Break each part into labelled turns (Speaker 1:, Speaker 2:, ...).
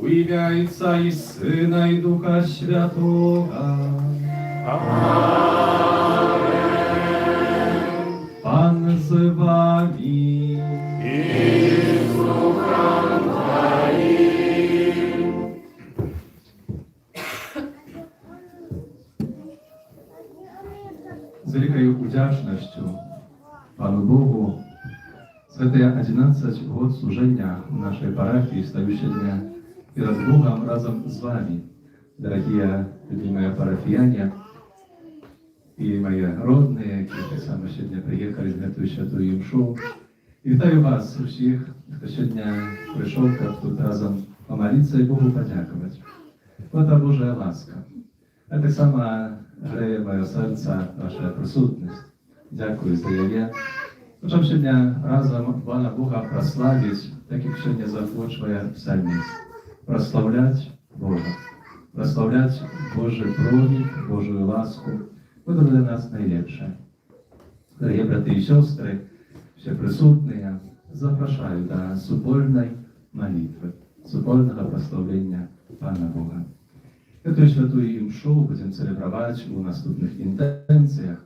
Speaker 1: У ім'я Отця і Сина, і Духа Святого. Пан з вами.
Speaker 2: І з духом твоїм.
Speaker 1: З великою вдячністю Пану Богу за те 11 год служения в нашей парафии, стою сегодня перед Богом разом с вами, дорогие любимые парафияне и мои родные, которые сами сегодня приехали на эту святую мшу. И вітаю вас усіх, хто сьогодні прийшов тут разом помолитися і Богу подякувати. Ота Божа ласка. А так само греє моє серце, ваша присутність. Дякую за її. Хочемо сьогодні разом Пана Бога прославити, так як сьогодні заохочує псальміст. Прославляти Бога. Прославляти Божий промінь, Божу ласку. Буде для нас найліпше. Дорогі брати і сестри, все присутные, запрошаю до супольной молитвы, супольного прославления Пана Бога. Эту святую мшу будем целебровать у наступных интенциях.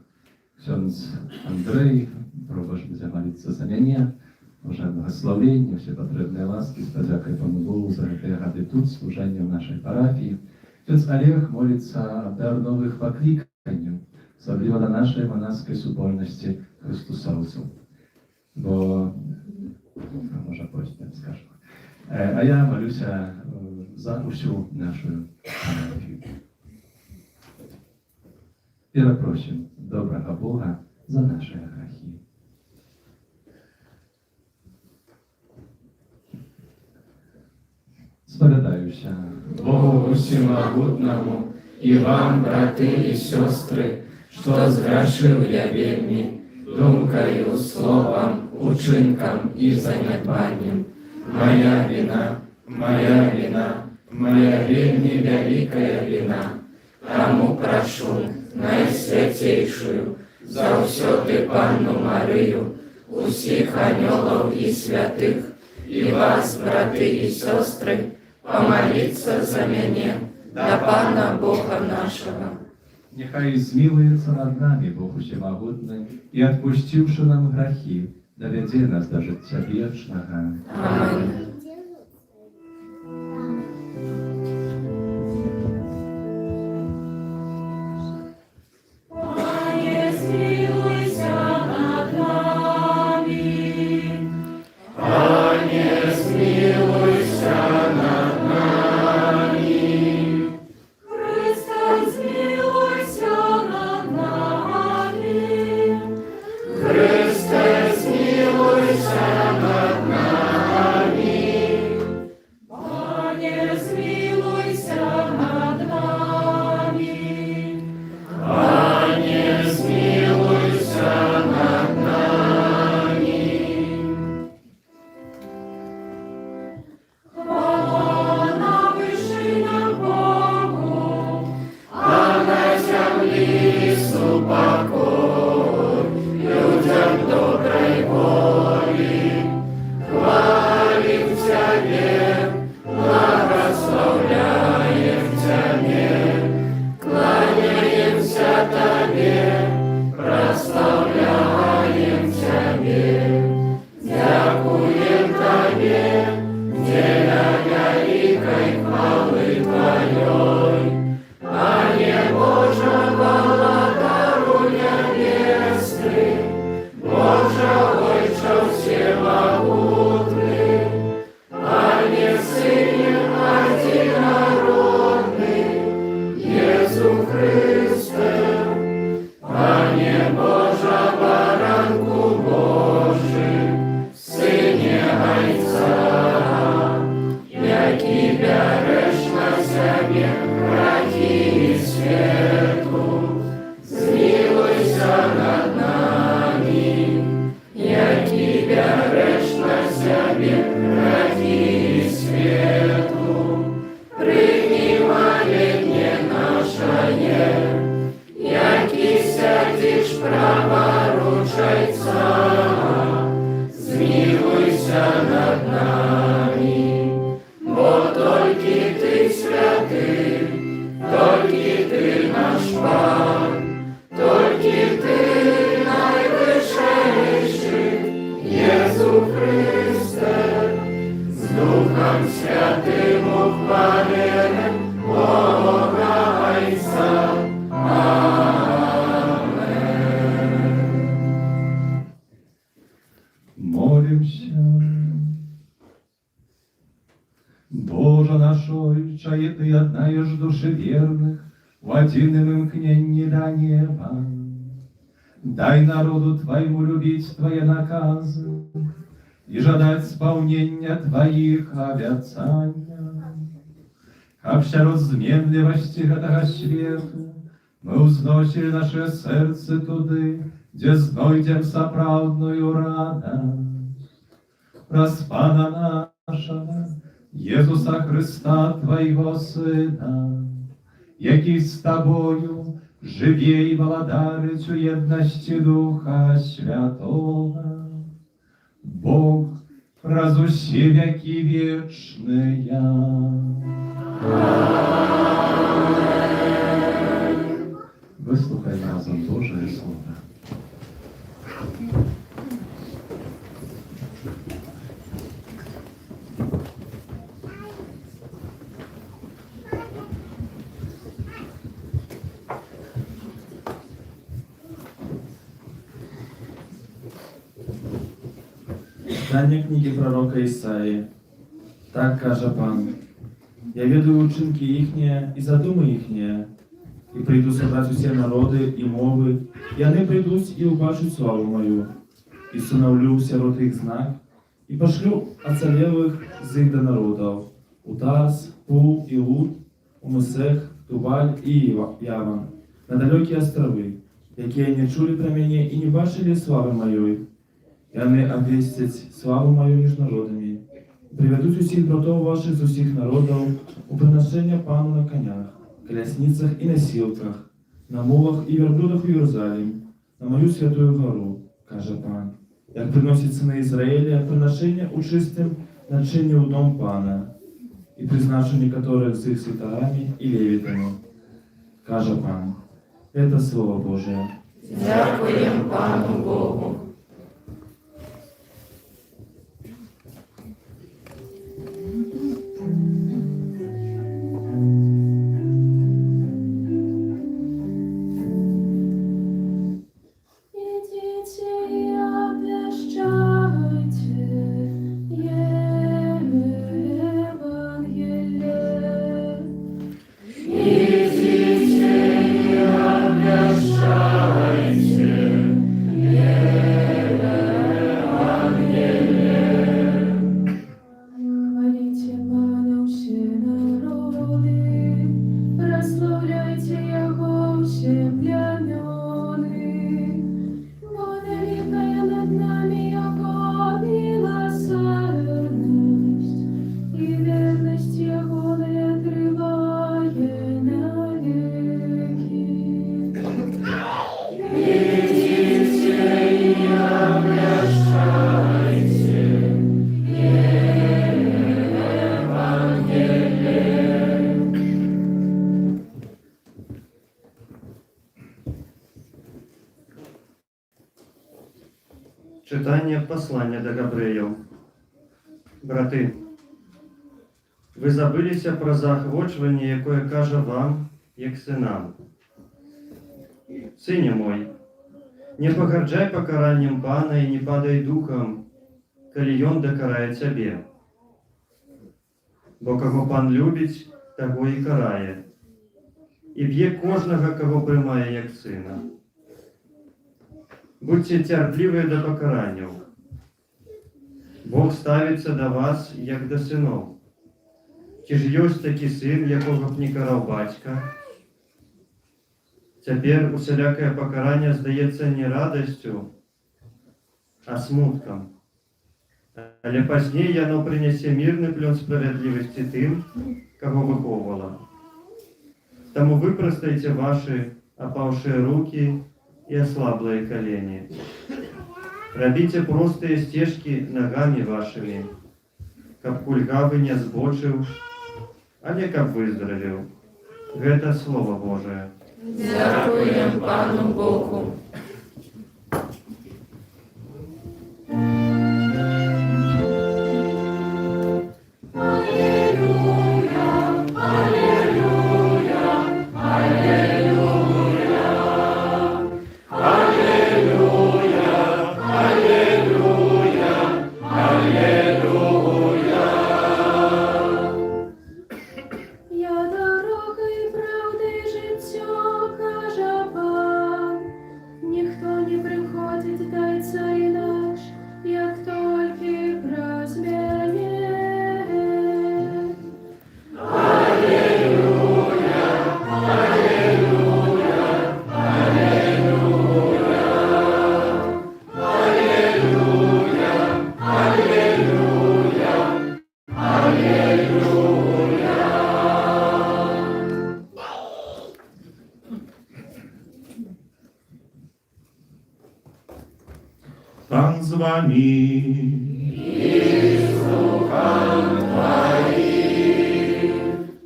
Speaker 1: Ksiądz Andrzej, proboszcz będzie молиться за меня, Боже благословення, всі потрібні ласки, з подякою Пану Богу за те ради тут, служення в нашій парафії. Ksiądz Олег молиться дар нових покликань, особливо на нашій монастській супольності Христосовців. Бо, може потім скажу. А я молюся за усю нашу парафію. Перепросим доброго Бога за наші грехи. Сповідаюся
Speaker 2: Богу всемогутному и вам, браты и сестры, что сгрешил я вельми, думкою, словом, учинком и занедбанием. Моя вина, моя вина, моя вельми великая вина. Тому прошу найсвятейшую, за всё ты Панну Марию, усіх анёлов и святых, и вас, браты и сестры, помолиться за меня, до Пана Бога нашего.
Speaker 1: Нехай змилуется над нами Бог Всемогутний и, отпустивши нам грехи, доведе нас до життя вічного.
Speaker 2: Аминь. Грішна землі, раді світ. Духом Святим ухвалили Бога Отца.
Speaker 1: Молимся. Боже наш Отче, и Ты однаешь души верных, в один имкненье до неба. Дай народу Твоему любить Твои наказы и жадать исполнения Твоих обещания. Как вся зменливости этого света мы узносили наше сердце туды, где знойдем соправдную радость. Распана нашего, Єсуса Христа, Твоего Сина, який з Тобою живе і владарить у єдності Духа Святого, Бог, раз усі веки вечные. Вислухай разом Божие Слово.
Speaker 3: Читання книги пророка Ісаї. Так каже Пан: «Я ведаю учинки їхні і задуми їхні, і прийду собрати усі народи і мови, і вони прийдуть і убачать славу мою, і встановлю у сирот їх знак, і пошлю оцелелих з їх до народів, у Тарс, Пул і Луд, у Месех, Тубаль і Яван, на далекі острови, які не чули про мене і не бачили слави моєї. І вони обвістять славу мою між народами, приведуть усіх братов ваших з усіх народів у приношення Пану на конях, колясницях і носілках, на мулах і верблюдах у Єрусалим, на мою святую гору, каже Пан, як приносять сини Ізраїля приношення у чистим начинні у дом Пана, і призначу некоторих з їх святарами і левітами, каже Пан. Это Слово Божие.
Speaker 2: Дякуємо Пану Богу.
Speaker 4: Читання послання до Габреїв. Брати, ви забилися про заохочування, яке каже вам, як синам. Сине мой, не погарджай покаранням Пана і не падай духом, коли Он докарає тебе. Бо кого Пан любить, того і карає, і б'є кожного, кого приймає, як сина. Будьте терпливі до покарання. Бог ставиться до вас, як до синов. Чи ж єсть такий син, якого б не карав батька? Тепер усіляке покарання здається не радостю, а смутком. Але пізніше воно принесе мирний плен справедливості тим, кого виховувало. Тому випростайте ваші опавшие руки и ослаблые колени. Робите простые стежки ногами вашими, каб кульгавы не збочив, але каб выздоровел. Это Слово Божие.
Speaker 2: Дякуємо Пану Богу.
Speaker 5: Alleluia, вами.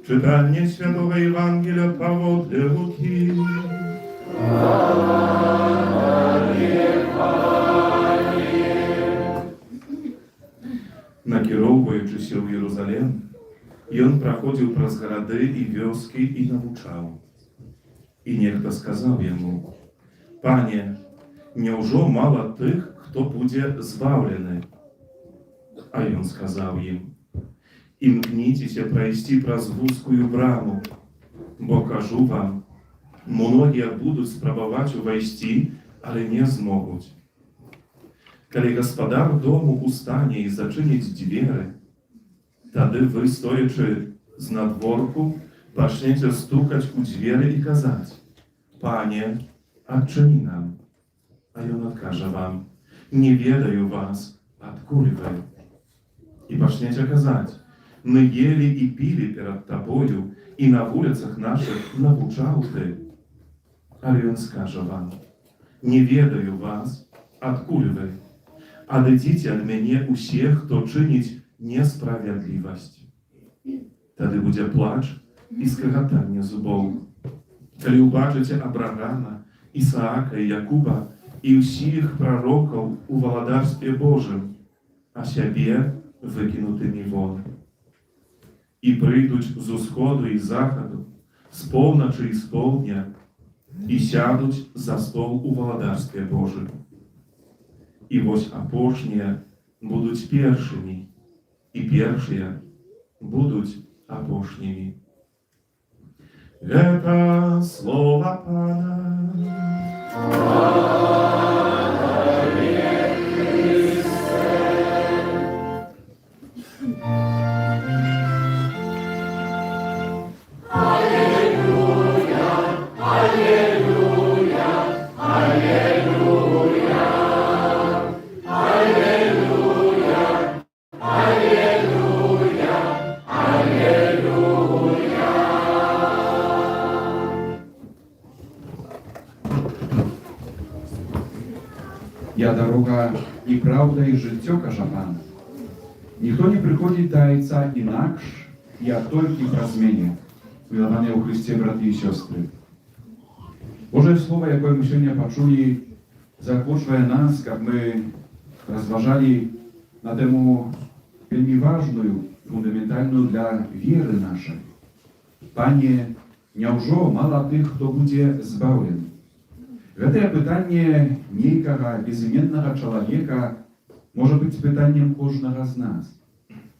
Speaker 5: Читание Святого Евангелия поводле Луки. Накіроўваючыся ў Єрусалим, ён праходзіў праз гарады і вёскі і навучаў. І нехта сказаў яму: «Пане, няўжо мала тых, хто будзе збаўлены?» А ён сказаў ім: «Імкніцеся прайсці праз вузкую браму, бо кажу вам, многія будуць спрабаваць увайсці, але не змогуць. Калі гаспадар дому устане і зачыніць дзверы, тады вы, стоячы знадворку, пачнеце стукаць у дзверы і казаць: «Пане, адчыні нам». А ён адкажа вам: «Не ведаю вас, адкуль вы?» І пачнеце казаць: «Мы ели і пілі перад табою, і на вуліцах нашых навучаў ты». Але ён скажа вам: «Не ведаю вас, адкуль вы? Адыдзіце ад мяне усе, хто чыніць несправядлівасць». Тады будзе плач і скрыгатанне зубоў. Калі ўбачыце Абрагама, Ісаака і Якуба і ўсіх прарокаў у валадарстве Божым, а сябе выкінутымі вон. І прыйдуць з усходу і захаду, з поўначы і з поўдня, і сядуць за стол у валадарстве Божым. І вось апошнія будуць першымі, і першыя будуць апошнімі. Гэта слова Пана.
Speaker 6: Я дорога і правда, і жыццё, кажа Пан. Ніхто не прыходзіць да Айца інакш, як толькі праз мяне. Мілаваныя ў Хрысце, браты і сёстры. Божае Слово, якое мы сёння пачулі, заклічвае нас, каб мы разважалі на тэму вельмі важную, фундаментальную для веры нашай. Пане, няўжо мала тых, хто будзе збаўлены? Гэтае пытанне нейкага безыменнага чалавека можа быць пытаннем кожнага з нас.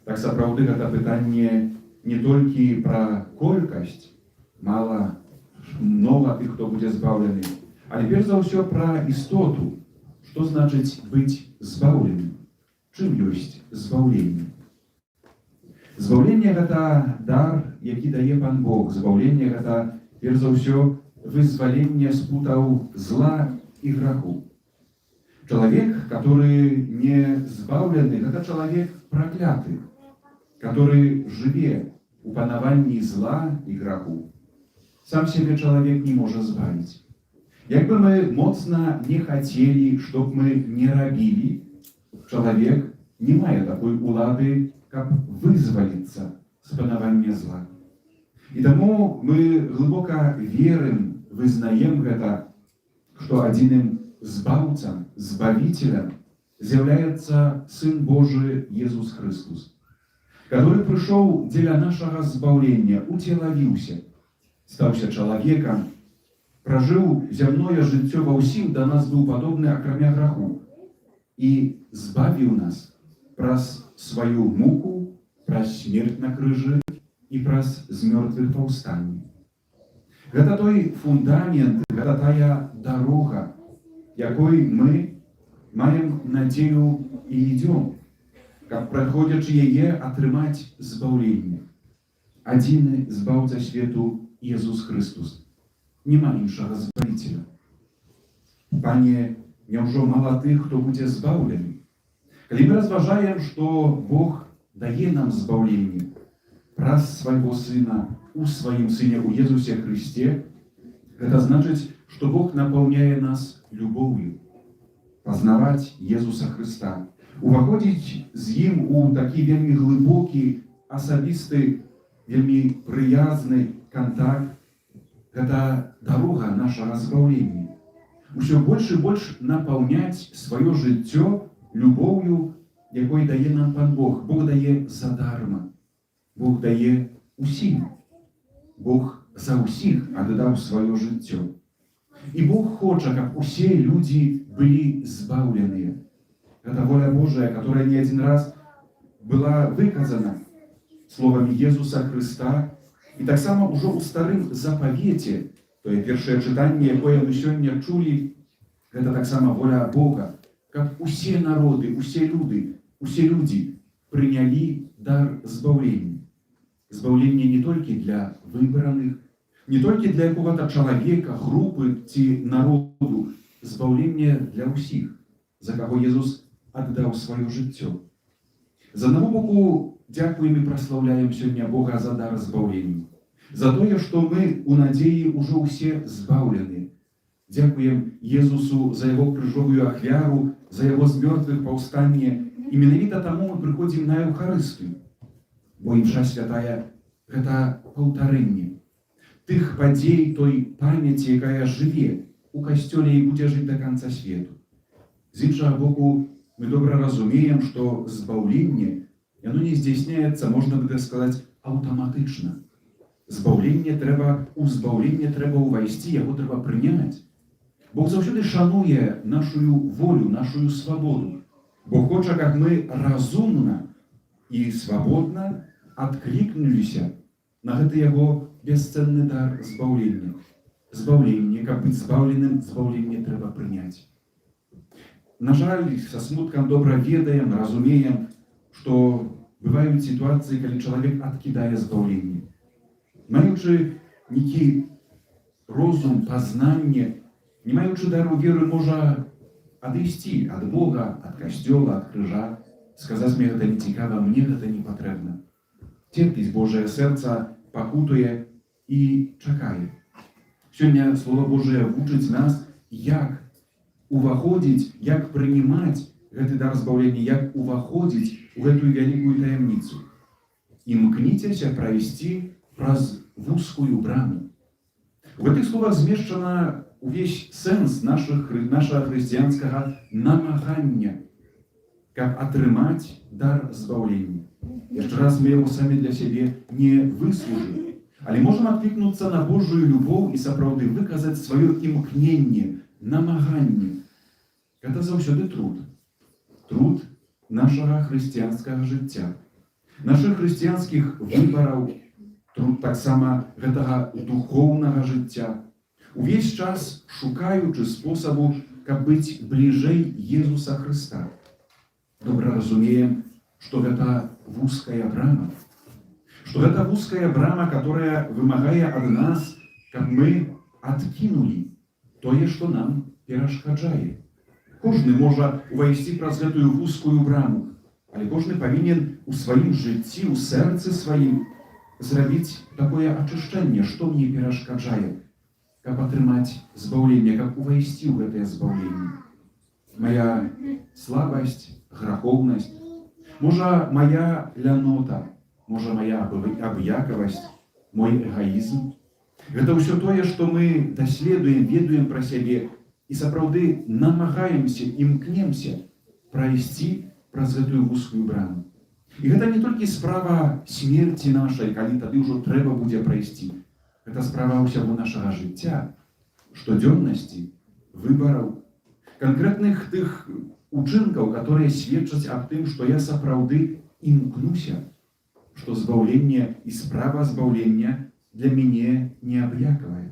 Speaker 6: Так сапраўды гэта пытанне не толькі пра колькасць, мала, многа тых, хто будзе збаўлены, але перш за ўсё пра істоту, што значыць быць збаўленым, чым ёсць збаўленне. Збаўленне гэта дар, які дае Пан Бог. Збаўленне гэта перш за ўсё вызваленне з путаў зла і граху. Чалавек, который не збаўлены, гэта чалавек пракляты, который жыве у панаванні зла і граху. Сам сябе чалавек не можа збавіць. Як бы мы моцна не хацелі, чтоб мы не рабілі, чалавек не мае такой улады, каб вызваліцца з панавання зла. І таму мы глыбока верым, вызнаем гэта, што адзіным збаўцам, збавителем з'яўляецца Сын Божий Иисус Христос, который пришел для нашего збаўлення, уцелавіўся, стаўся чалавекам, пражыў зямное жыццё ва ўсім да нас быў падобны, акрамя граху, і збавіў нас праз сваю муку, праз смерць на крыжы і праз з мёртвых паўстанне. Гэта той фундамент, гэта тая дарога, якой мы маем надзею і ідём, каб, праходзячы яе, атрымаць збаўленне. Адзіны збаўца свету Иисус Христос. Нема іншага збавителя. Пане, няўжо мала тых, хто будзе збаўлены? Калі мы разважаем, што Бог дае нам збаўленне праз свайго Сына, у сваім Сыне, у Езусе Христе, гэта значыць, што Бог напаўняе нас любоўю. пазнаваць Езуса Хрыста, уваходзіць з ім у такі вельмі глыбокі, асабісты, вельмі прыязны кантакт. Гэта дарога нашага збаўлення. Усё больш і больш напаўняць сваё жыццё любоўю, якой дае нам Пан Бог. Бог дае задарма. Бог дае усім. Бог за ўсіх аддаў сваё жыццё. І Бог хоча, каб усе людзі былі збаўленыя. Гэта воля Божая, которая не один раз была выказана словамі Езуса Хрыста. І таксама ўжо ў старым запавеце, тое першае чытанне, якое мы сёння чулі, гэта таксама воля Бога, каб усе народы, усе людзі прынялі дар збаўлення. Збаўленне не толькі для выбраных, не толькі для якога-то чалавека, групы ці народу, збаўленне для ўсіх, за каго Езус аддаў сваё жыццё. З аднаго боку, дзякуем і праслаўляем сёння Бога за дар збаўлення, за тое, што мы у надзеі ўжо ўсе збаўлены. Дзякуем Езусу за яго крыжовую ахвяру, за яго з мёртвых паўстанне, і менавіта таму мы прыходзім на Еўхарыстыю. Бо імша святая – гэта паўтарэнне тых падзей, той памяці, якая жыве у касцёле і будзе жыць да канца свету. З іншага боку, мы добра разумеем, што збаўленне, яно не здзяйсняецца, можна бы сказаць, аўтаматычна. У збаўленне трэба ўвайсці, яго трэба прыняць. Бог заўсёды шануе нашую волю, нашую свабоду. Бог хоча, каб мы разумна і свабодна адклікнуліся на гэты яго бесцэнны дар збаўлення. Збаўленне, каб быць збаўленым, збаўленне трэба прыняць. На жаль, са смуткам добра ведаем, разумеем, што бываюць сітуацыі, калі чалавек адкідае збаўленне. Маючы нейкі розум, пазнанне, не маючы дару веры, можа адысці ад Бога, ад касцёла, ад крыжа, сказаць, мне гэта не цікава, мне гэта не патрэбна. Церпіць Божае сэрца, пакутуе і чакае. Сёння Слова Божае вучыць нас, як уваходзіць, як прынимаць гэты дар збаўлення, як уваходзіць у гэтую вялікую таямніцу. Імкніцеся прайсці праз вузкую браму. У гэтых словах змешчана увесь сэнс нашага хрысціянскага намагання, каб атрымаць дар збаўлення. Яшчэ раз мы яго самі для сябе не выслужылі, але можам адклікнуцца на Божую любоў і сапраўды выказаць сваё імкненне, намаганне. Гэта заўсёды труд. Труд нашага хрысціянскага жыцця, нашых хрысціянскіх выбараў, труд таксама гэтага духоўнага жыцця. Увесь час шукаючы спосабу, каб быць бліжэй Езуса Хрыста. Добра разумеем, што гэта вузкая брама. Што гэта вузкая брама, которая вымагае ад нас, каб мы адкінулі тое, што нам перашкаджае. Кожны можа увайсці праз гэтую вузкую браму, але кожны павінен у сваім жыцці, у сэрцы сваім зрабіць такое ачышчэнне, што мне перашкаджае, каб атрымаць збаўленне, каб увайсці ў гэтае збаўленне. Моя слабасць, грахоўнасць, можа моя лянота, можа моя абыякавасць, мой эгоізм. Гэта ўсё тое, што мы даследуем, ведаем пра сябе і сапраўды намагаемся, імкнемся прайсці праз гэтую вузкую браму. І гэта не толькі справа смерці нашай, калі тады ўжо трэба будзе прайсці. Гэта справа ўсяго нашага жыцця, штодзённасці, выбараў, канкрэтных тых учынкаў, которые сведчаць аб тым, што я сапраўды імкнуся, што збаўленне і справа збаўлення для мяне неабыякавая.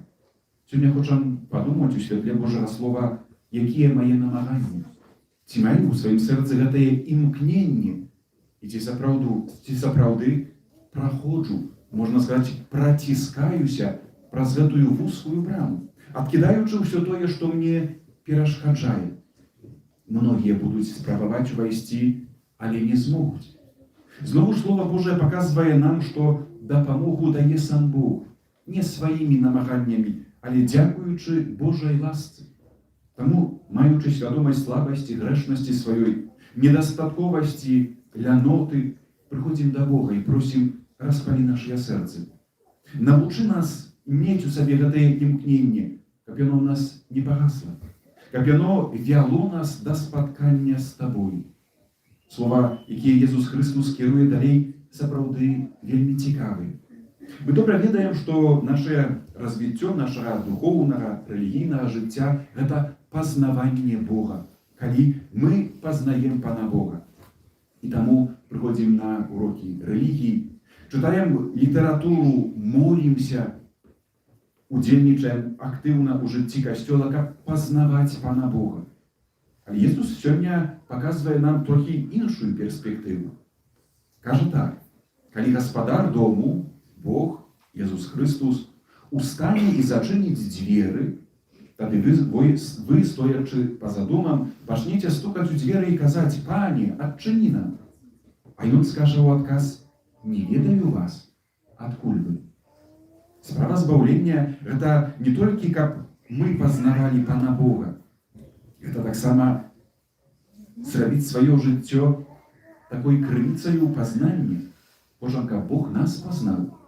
Speaker 6: Сёння хочам падумаць у святле Божага Слова, якія мае намаганні. Ці маю ў сваім сэрцы гэтае імкненне, і ці сапраўды праходжу, можна сказаць, праціскаюся праз гэтую вузкую браму, адкідаючы ўсё тое, што мне перашкаджае. Многія будуць спрабаваць увайсці, але не змогуць. Знову ж Слова Божае паказвае нам, што дапамогу дае сам Бог, не сваімі намаганнямі, але дзякуючы Божай ласцы. Таму, маючы свядомасць слабасці, грэшнасці сваёй, недастатковасці, ляноты, прыходзім да Бога і просім, распалі нашыя сэрцы. Навучы нас мець у сабе гэтае імкненне, каб яно ў нас не пагасла, каб яно вяло нас да спаткання з Табой. Слова, якія Езус Христос кіруе далей, сапраўды вельмі цікавыя. Мы добра ведаем, што нашае развіццё нашага духоўнага, рэлігійнага жыцця – гэта пазнаванне Бога, калі мы пазнаем Пана Бога. І таму прыходзім на урокі рэлігіі, чытаем літаратуру, молімся, удзельнічаем актыўна ў жыцці касцёла, каб пазнаваць Пана Бога. Але Езус сёння паказвае нам трохі іншую перспектыву. Кажа так: калі гаспадар дому, Бог, Езус Христос, устане і зачыніць дзверы, тады вы, стоячы па-за домам, пачнеце стукаць у дзверы і казаць: «Пане, адчыні нам». А ён скажа ў адказ: «Не ведаю вас, адкуль вы». Справа збаўлення – гэта не толькі, каб мы пазнавалі Пана Бога. Гэта таксама зрабіць сваё жыццё такой крыніцаю пазнання. Можа, каб Бог нас пазнаў,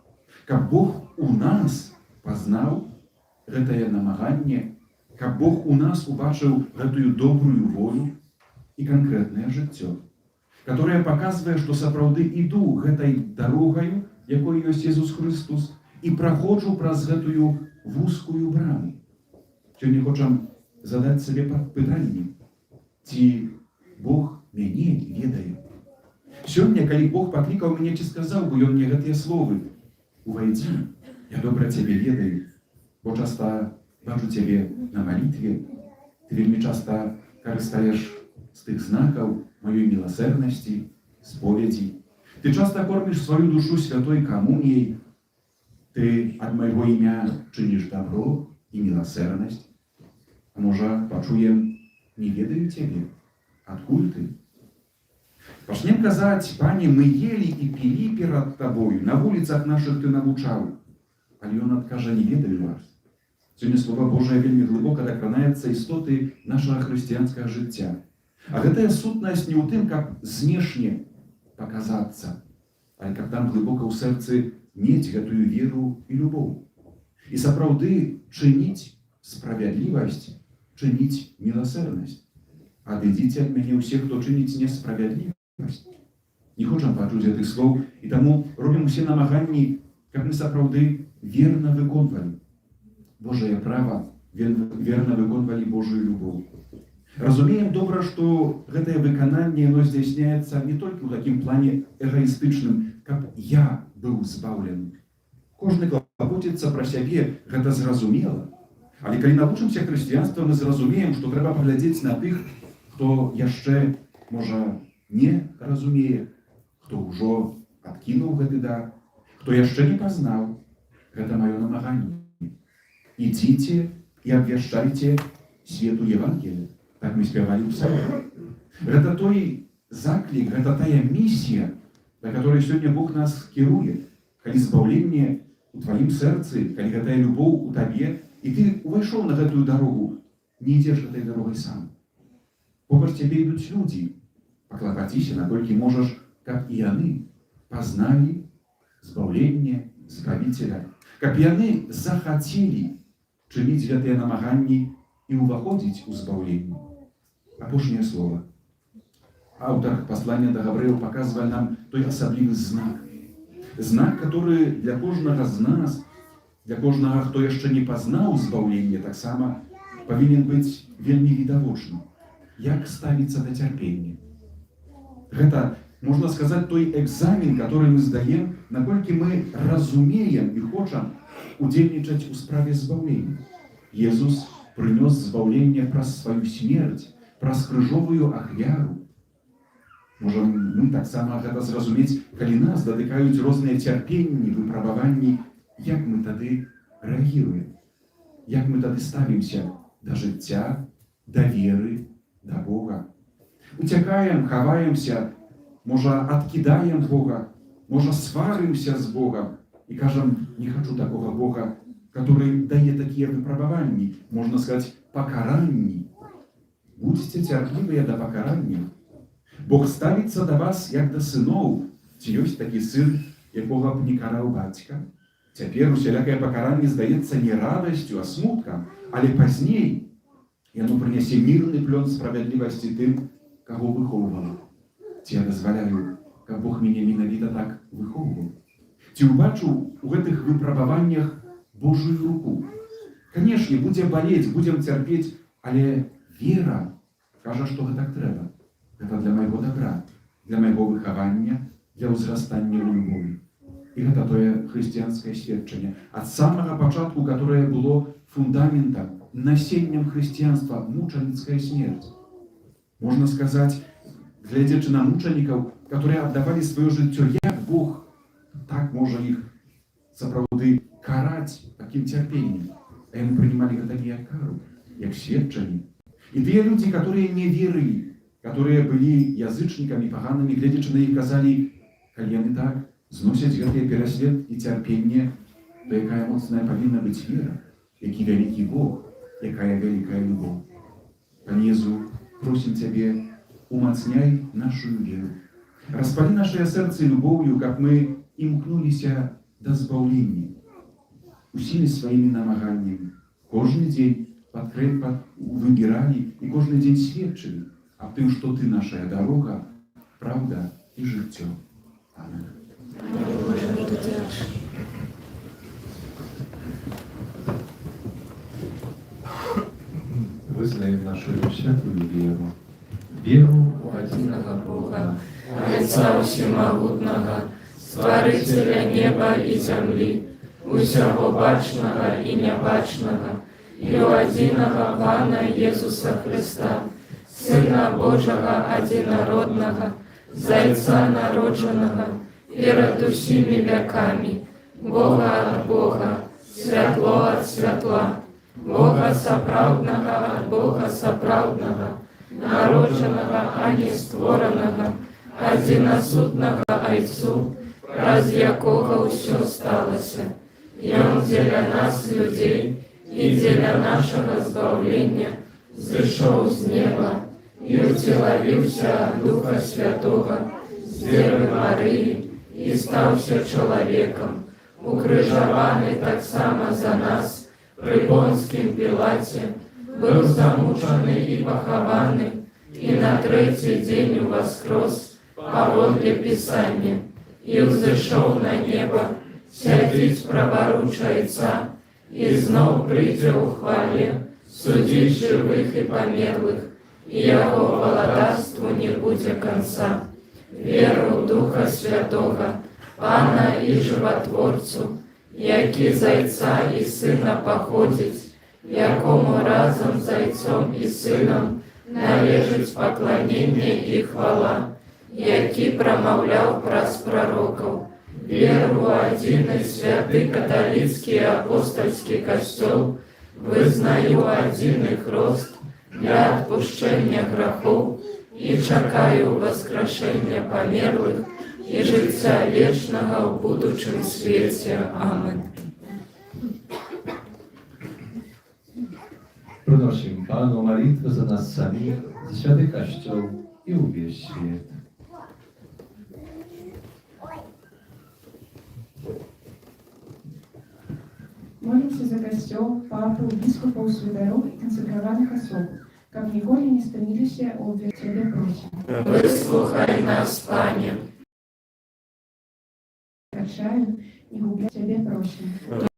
Speaker 6: каб Бог у нас пазнаў гэтае намаганне, каб Бог у нас убачыў гэтую добрую волю і канкрэтнае жыццё, которое паказвае, што сапраўды іду гэтай дарогаю, якой ёсць Езус Христос, і праходжу праз гэтую вузкую браму. Сёння хочам задаць сабе пытанне: ці Бог мяне ведае? Сёння, калі Бог паклікаў мяне, ці сказаў бы ён мне гэтыя словы: «Увайдзі, я добра цябе ведаю, бо часта бачу цябе на малітве, ты вельмі часта карыстаеш з тых знакаў маёй міласэрнасці, споведзі, ты часта корміш сваю душу святой камуніяй, ты ад майго імя чыніш добро і міласэрнасць». А можа, пачуем: «Не ведаю цябе, адкуль ты?» Пачнем казаць: «Пане, мы ели і пілі перад табою, на вуліцах нашых ты навучаў». Але ён адкажа: «Не ведаю вас». Сёння Слова Божае вельмі глыбока дакранаецца істоты нашага хрысціянскага жыцця. А гэтая сутнасць не ў тым, каб знешне паказацца, але каб там глыбока ў сэрцы мець гэтую веру і любоў. І сапраўды чыніць справядлівасць, чыніць міласэрнасць. Адыдзіце ад мяне ўсе, хто чыніць несправядлівасць. Не хочам пачуць гэтых слоў, і таму робім усе намаганні, каб мы сапраўды верна выконвалі Божае права, верна выконвалі Божую любоў. Разумеем добра, што гэтае выкананне яно здзяйсняецца не толькі ў такім плане эгоістычным, каб я быў збаўлены. Кожны клапоціцца пра сябе, гэта зразумела. Але калі навучымся хрысціянства, мы зразумеем, што трэба паглядзець на тых, хто яшчэ, можа, не разумее, хто ўжо адкінуў гэты дар, хто яшчэ не пазнаў. Гэта маё намаганне. Ідзіце і абвяшчайце свету Евангелія. Так мы спявалі ў сабе. Гэта той заклік, гэта тая місія, да которой сёння Бог нас кіруе. Калі збаўленне у тваім сэрцы, калі гэтая любоў у табе, і ты увайшоў на гэтую дарогу, не ідзеш гэтай дарогай сам. Побач цябе ідуць людзі. Паклапаціся, наколькі можаш, каб і яны пазналі збаўленне Збавіцеля, каб яны захацелі чыніць гэтыя намаганні і ўваходзіць у збаўленне. Апошняе слово. Аўтар паслання да Габрэяў паказвае нам той асаблівы знак. Знак, который для кожнага з нас, для кожнага, хто яшчэ не пазнаў збаўленне, таксама павінен быць вельмі відавочным. Як ставіцца да цярпення. Гэта, можна сказаць, той экзамен, который мы здаем, наколькі мы разумеем і хочам удзельнічаць у справе збаўлення. Езус прынёс збаўленне праз сваю смерць, праз крыжовую ахвяру. Можам мы таксама гэта зразумець, калі нас датыкаюць розныя цярпенні, выпрабаванні, як мы тады рэагіруем, як мы тады ставімся да жыцця, да веры, да Бога. Уцякаем, хаваемся, можа, адкідаем Бога, можа, сварымся з Богам і кажам: не хачу такога Бога, который дае такія выпрабаванні, можна сказаць, пакаранні будьте цярплівыя да пакарання. Бог ставіцца да вас як да сыноў. Ці ёсць такі сын, якога б не караў бацька? Цяпер усялякае пакаранне здаецца не радасцю, а смуткам, але пазней яно прынясе мірны плён справядлівасці тым, каго выхоўвала. Ці я дазваляю, каб Бог мяне менавіта так выхоўваў? Ці ўбачыў у гэтых выпрабаваннях Божую руку? Канешне, будзе балець, будзем цярпець, але вера кажа, што гэтак трэба. Гэта для майго добра, для майго выхавання, для ўзрастання ў любові. І гэта тое хрысціянскае сведчанне. Ад самага пачатку, которое было фундаментам, насеннем хрысціянства, мучаніцкая смерць. Можна сказаць, глядзячы на мучанікаў, которые аддавалі сваё жыццё, як Бог так можа іх сапраўды караць такім цярпеннем. А яны прынимали гэта не як кару, як сведчанне. І тыя людзі, которые не верылі, которые былі язычнікамі, паганамі, глядзячы на іх, казалі, калі яны так зносяць гэтыя пераслед і цярпенне, то якая моцная павінна быць вера, які вялікі Бог, якая вялікая любоў. Пане Езу, просім Цябе, умацняй нашу веру. Распалі нашыя сэрцы любоўю, каб мы імкнуліся да збаўлення. Усімі сваімі намаганнямі. Кожны дзень выбіралі і кожны дзень сведчылі аб тым, што Ты нашая дарога, праўда і жыццё. Амин.
Speaker 1: Визнаємо нашу святую віру. Віру
Speaker 2: У единого Бога, Отца Всемогутного, Створителя неба и земли, усяго бачного и небачного, и у единого Пана Иисуса Христа, Сына Божьего одинородного, Зайца народженного, перед усими веками, Бога от Бога, святло от святла, Бога соправдного от Бога соправдного, народженного, а не створенного, одиносудного Отцу, раз якого все сталося. И Он для нас, людей, и для нашего збавления, зышел с неба, и утеловился от Духа Святого, с Девы Марии, и стався человеком, укрыжованный так само за нас, при Понским Пилате, был замученный и похованный, и на третий день воскрес, поводле Писания, и взошел на небо, сядить праворуч Отца, и знов прийде у хвале, судить живых и померлых, и Его владарству не будет конца. Веру в Духа Святого, Пана и Животворцу, який Зайца и Сына походить, якому разом Зайцом и Сыном належить поклонение и хвала, який промовлял праз пророков, веру один и святый католицкий апостольский костел, вызнаю один их рост для отпущения грехов и чекаю воскрешения померлых и життя вечного в будущем свете. Амин.
Speaker 1: Pronosím Pánu молитву за нас самих, за святый Костел и весь свет.
Speaker 7: Молимся за костел, папу, бискупов, святоров и консекрованных особ, как николи не стремились обве Тебе просим.
Speaker 2: Выслухай нас, Пане.
Speaker 7: Прощаю и губля Тебе просим.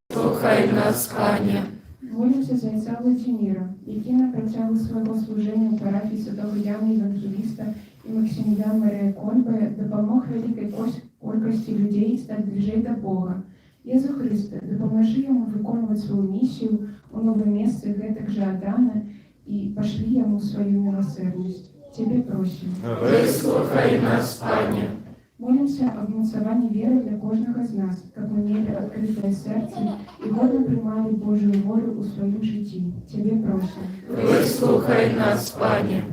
Speaker 2: Слухай нас, Пане.
Speaker 7: Молимся за отца Владимира, який на протягу свого служення у парафії Святого Яна Євангеліста і Максимілян Марія Кольби допомог великій кількості людей стати ближей до Бога. Єзу Христе, допоможи йому виконувати свою місію у нове місце гэтак же Адана і пошли йому свою милосердність. Тебе просим.
Speaker 2: Выслухай нас, Пане.
Speaker 7: Молимся об умацаванні веры для кожного з нас, как мы имели открытое сердце и годно принимали Божию волю у своем житті. Тебе просим.
Speaker 2: Выслухай нас, Пане.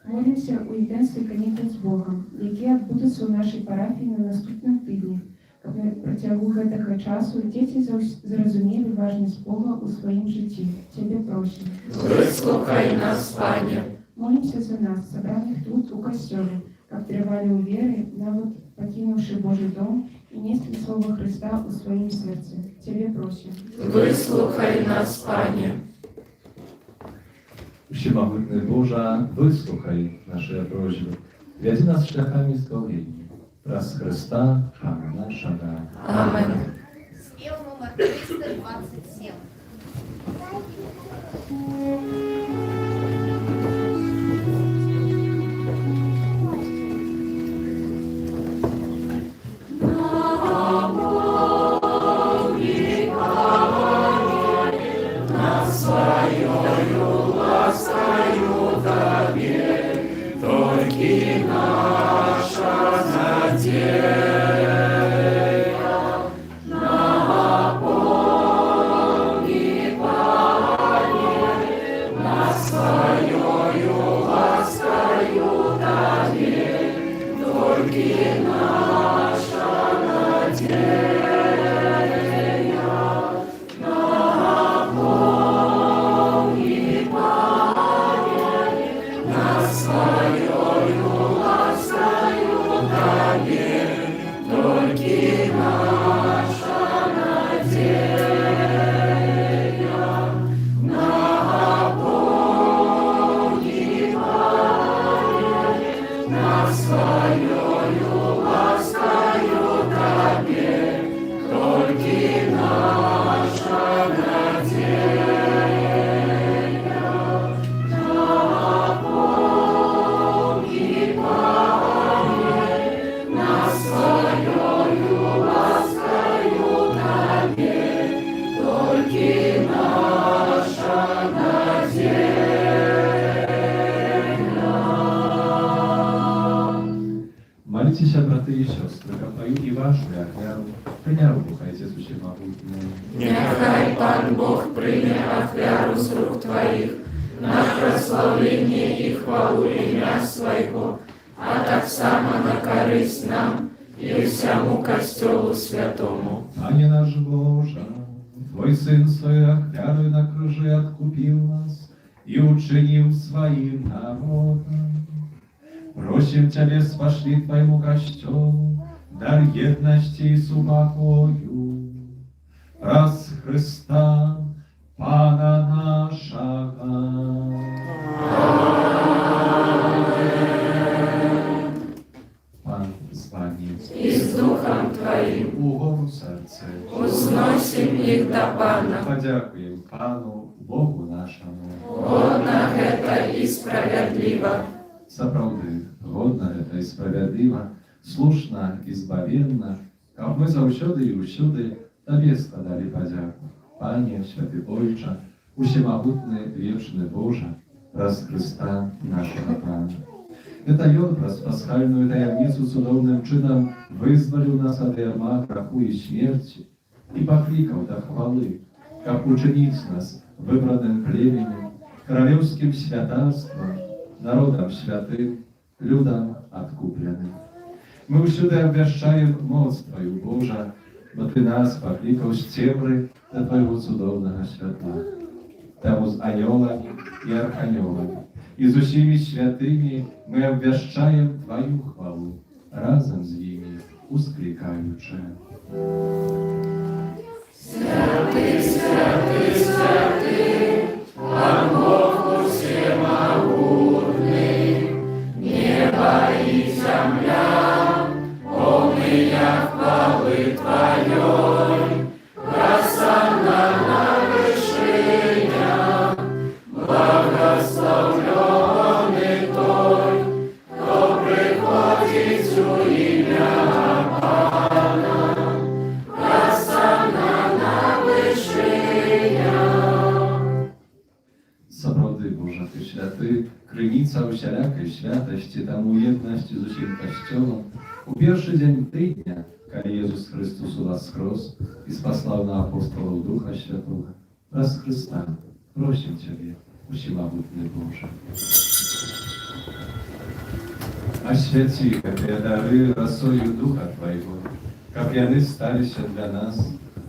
Speaker 7: Молимся у єдинстві канікул з Богом, які відбудуться у нашій парафії на наступному тижні, каб на протягу гэтага часу діти зрозуміли важність Бога у своїм житті. Тебе просим.
Speaker 2: Выслухай нас, Пане.
Speaker 7: Молимся за нас, собранных тут у костёле, как тривали у веры, навод покинувши Божий дом и несли Слово Христа у своем сердце. Тебе просим.
Speaker 2: Вислухай нас, Пanie.
Speaker 1: Всемogutny Boże, wysłuchaj nasze prośby. Wiedz nas szlakami zbawienia. Raz Chrysta, Pana naszego.
Speaker 2: Amen.
Speaker 8: Спев номер 327.
Speaker 1: Молитесь, браты и сестры, как пою и вашу, и ахвяру, принял Духа Отец Всемогутный.
Speaker 2: Нехай Пан Бог прийме ахвяру з рук Твоїх на прославлення і хвалу ім'я Свого, а так само на користь нам і всьому Костьолу Святому.
Speaker 1: Пане наш Боже, Твой Сын своей ахвярой на круже откупил нас и учинил своим народом. Просим Тебя, спошли Твоему Костелу дар едности и супокою. Раз Христа, Пана нашего. Пан з Вами.
Speaker 2: І з Духом Твоїм
Speaker 1: Угом серце.
Speaker 2: узносим їх до Пана.
Speaker 1: Подякуємо Пану Богу нашому.
Speaker 2: Годна гета і справедлива.
Speaker 1: Сапраўды, годна гэта і справядліва, слушна і збавенна, каб мы заўсёды і ўсюды Табе складалі падзяку. Пане, святы Ojcze, усемагутны вечны Божа, праз Христа нашага Пана. Гэта Ён праз пасхальную таямніцу цудоўным чынам вызваліў нас ад ярма граху і смерці і паклікаў да хвалы, каб учыніць нас выбраным племенем, каралеўскім святарствам, народом святым, людям откупленым. Мы усюды обвящаем моц Твою, Божа, бо Ты нас покликал с темры до Твоего цудовного святла. Тому с анёлами и арханёлами, и с усими святыми мы обвящаем Твою хвалу, разом с ними ускликаючи.
Speaker 2: Святий, святий, святий, Пан Бог усемогутний, небо і земля, повния хвали Твоей, просанна на вершинях, благословленный Той, кто приходит у ім'я Пана, просанна на вершинях.
Speaker 1: Сапраўды, Божа, Ты святы, крыніца усялякай святасці, таму єднасці з усім касцёлам. У першы дзень тыдня, калі Езус Христос уваскрос і спаслаў на апостолаў Духа Святога, праз Христа просім Цябе, усемагутны Божа. Освяці гэтыя дары расою Духа Твайго, каб яны сталіся для нас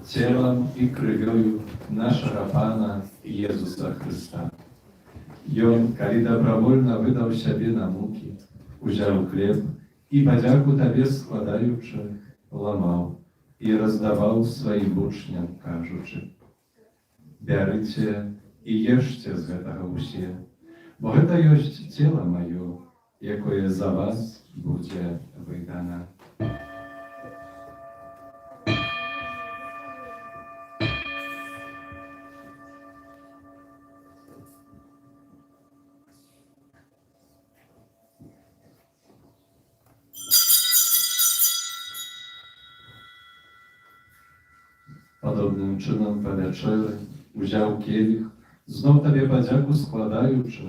Speaker 1: целом і крывёю нашага Пана Езуса Христа. I on, kiedy dobrowolnie wydał siebie na muki, wziął chleb i podzięku Tobie składający, łamał i rozdawał swoim uczniom, każuczy: Bierzcie i jeszcie z tego usie, bo to jest ciało moje, jakie za was będzie wydane. Podobnym czynem po wieczerzy wziął kielich, znów Tobie podzięku składający,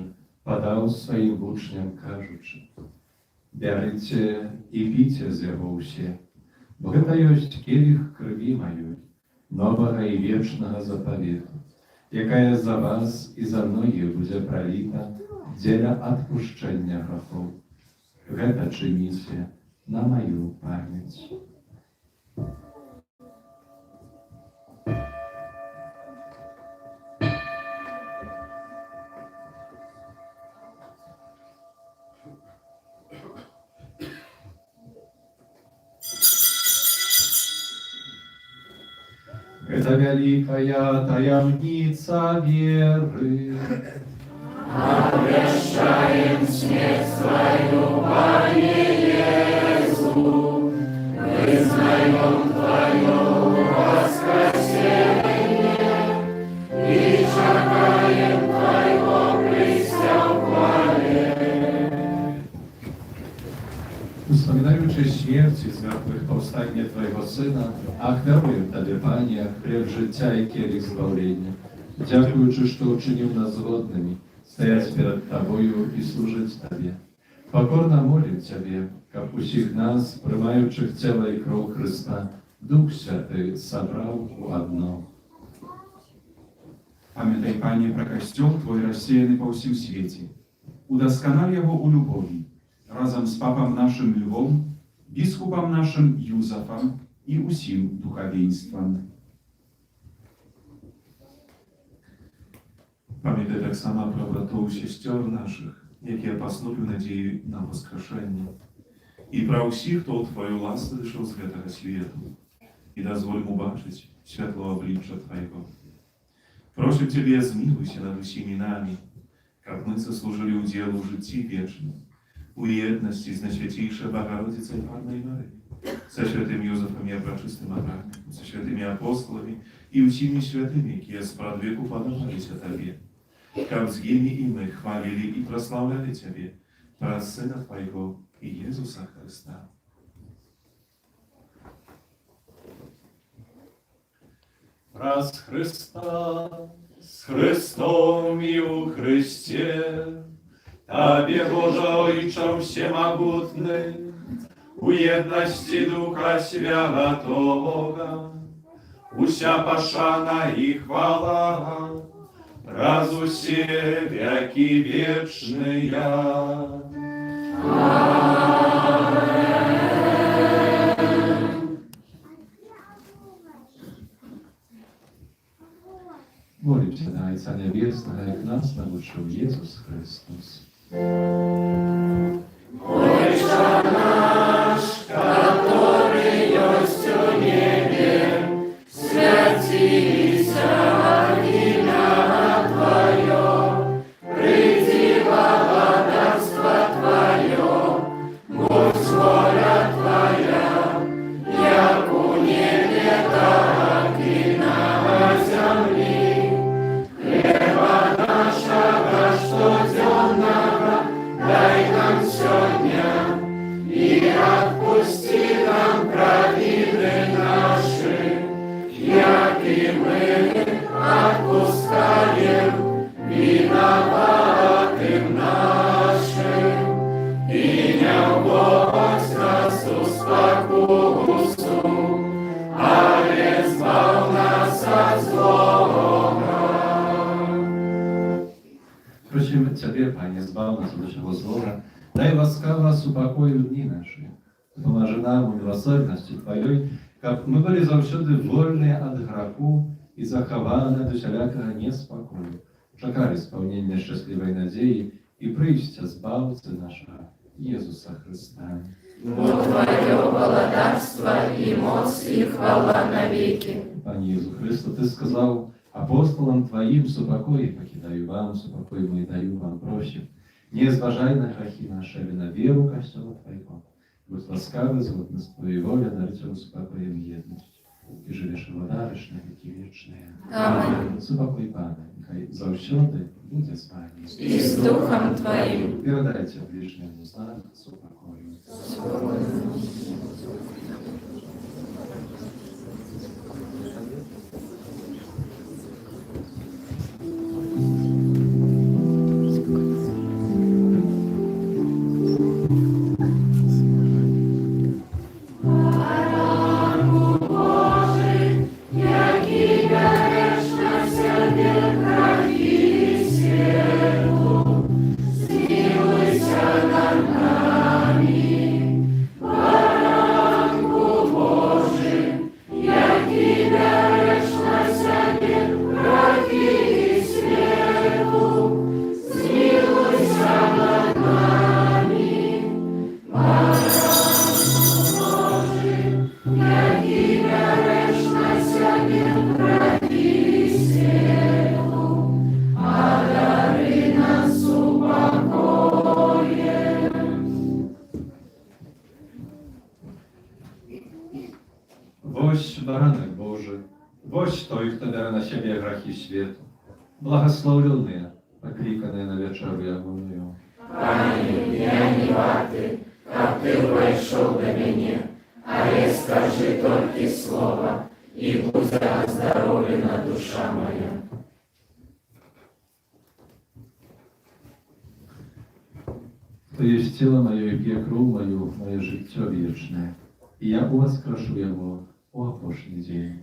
Speaker 1: podał swoim uczniom, każuczy: Bierzcie i pijcie z jego usie, bo to jest kielich krwi mojej, nowego i wiecznego zapowiedu, jaka jest za was i za mnogich będzie prolita dla odpuszczenia grzechów. To czynicie na moją pamięć. Это великая таямница веры.
Speaker 2: Обвещаем смерть Твою, Пане Иисус, вызнаем Твое воскресение и чекаем Твоего прийстя в хвале.
Speaker 1: Wspominając śmierci zmartwychwstanie Twojego Syna, ofiaruję Tobie, Panie, chleb życia i kielich zbawienia. Dziękuję, że uczynił nas godnymi, стоять przed Tobą i służyć Tobie. Pokorna modlę Ciebie, jak usich nas, приймаючих ciało i krew Chrysta, Duch Święty zabrał w одно.
Speaker 6: Pamiętaj, Panie, про Kościół Twój rozsiejany po всім świecie. Udoskonal jego u lubowi, razem z papą naszym Lwom, biskupem naszym Józefem i усім duchowieństwem.
Speaker 5: Pamiętaj tak samo про братов и сестер наших, які поступили надію на воскрешення. І про усіх, хто у Твою ласку дійшов з святого світу, і дозволь му бачить світло обличчя Твоего. Просим Тебе, змилуйся над усіми нами, как мы сослужили уделу в житті вічному, у єдності з Найсвятейшей Богородицей Парной Марии, со святым Józefem и пречистым Авраамом, со святыми апостолами и усими святыми, які спрадвеку подавалися Тебе, как с ними и мы хвалили и прославляли Тебе, про Сына Твоего и Иисуса Христа.
Speaker 1: Раз Христа, с Христом и у Христе, Тобі, Боже Ojcze Всемогутний, у єдності Духа Святого, уся пошана і хвала, раз усе веки вечные. Молимся на Отца Небесного, как нас научил Иисус Христос.
Speaker 2: Отче наш, который есть в небе, святися имя Твое, приди владарство Твое, будь воля Твоя, як у небе, так и на земле. Хлеба нашего штоденного дай нам сегодня, и отпусти нам провины наши, як и мы отпускаем виноватым нашим. И не вводь нас в спокусу, але избав нас от злого.
Speaker 1: Prosimy Ciebie, Panie, zbaw nas od wszego zła, daj łaskawa upokoju dni nasze. Pomaży nam w miłosierności Twojej, jak my byli zawsze wolni od grzechu i zachowane do wszelkiego niespokoju. czekali spełnienia szczęśliwej nadziei i przyjścia Zbawcy naszego Jezusa Chrysta.
Speaker 2: Bo Твое володарство и мощь и хвала навеки.
Speaker 1: Panie Jezu Chrysto, Ty сказав апостолам Твоим, супокой покидаю вам, супокой мой даю вам, просим. Не зважай на грехи наши, а на веру Костела Твоего. Будь ласкавый, згодно з Твоєю волею, наречено супокоєм єдності. І живеш і водариш на віки вічні.
Speaker 2: Amen.
Speaker 1: Супокой, Пане, нехай завсюди буде з вами.
Speaker 2: И с Духом Твоим.
Speaker 1: Передайте ближньому знак супокою. Woś baranek Boży, woś той, хто бере на себе грехи світу, благословленные, покликанные на вечеру явную.
Speaker 2: Пане, я не ваты, как Ты вошел до меня, а я скажи только слово, и будет оздоровлена душа моя.
Speaker 1: To jest ciało moje i pije krów moją, moje życie wieczne. I ja воскрешу его у опошний день.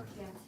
Speaker 8: 45.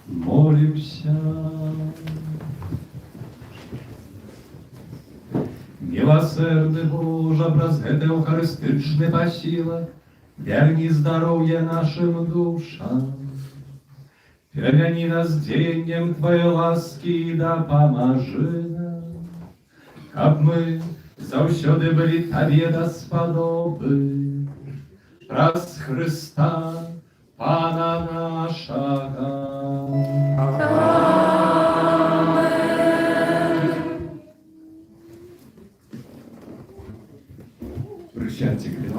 Speaker 1: Молимся. Милосердный Боже, праз гэты Eucharystyczny посілак, верни здоровье нашим душам. Перемяни нас деянием Твоей ласки, да поможи нам, каб мы заўсёды былі Табе даспадобы. Праз Христа, Пана нашага.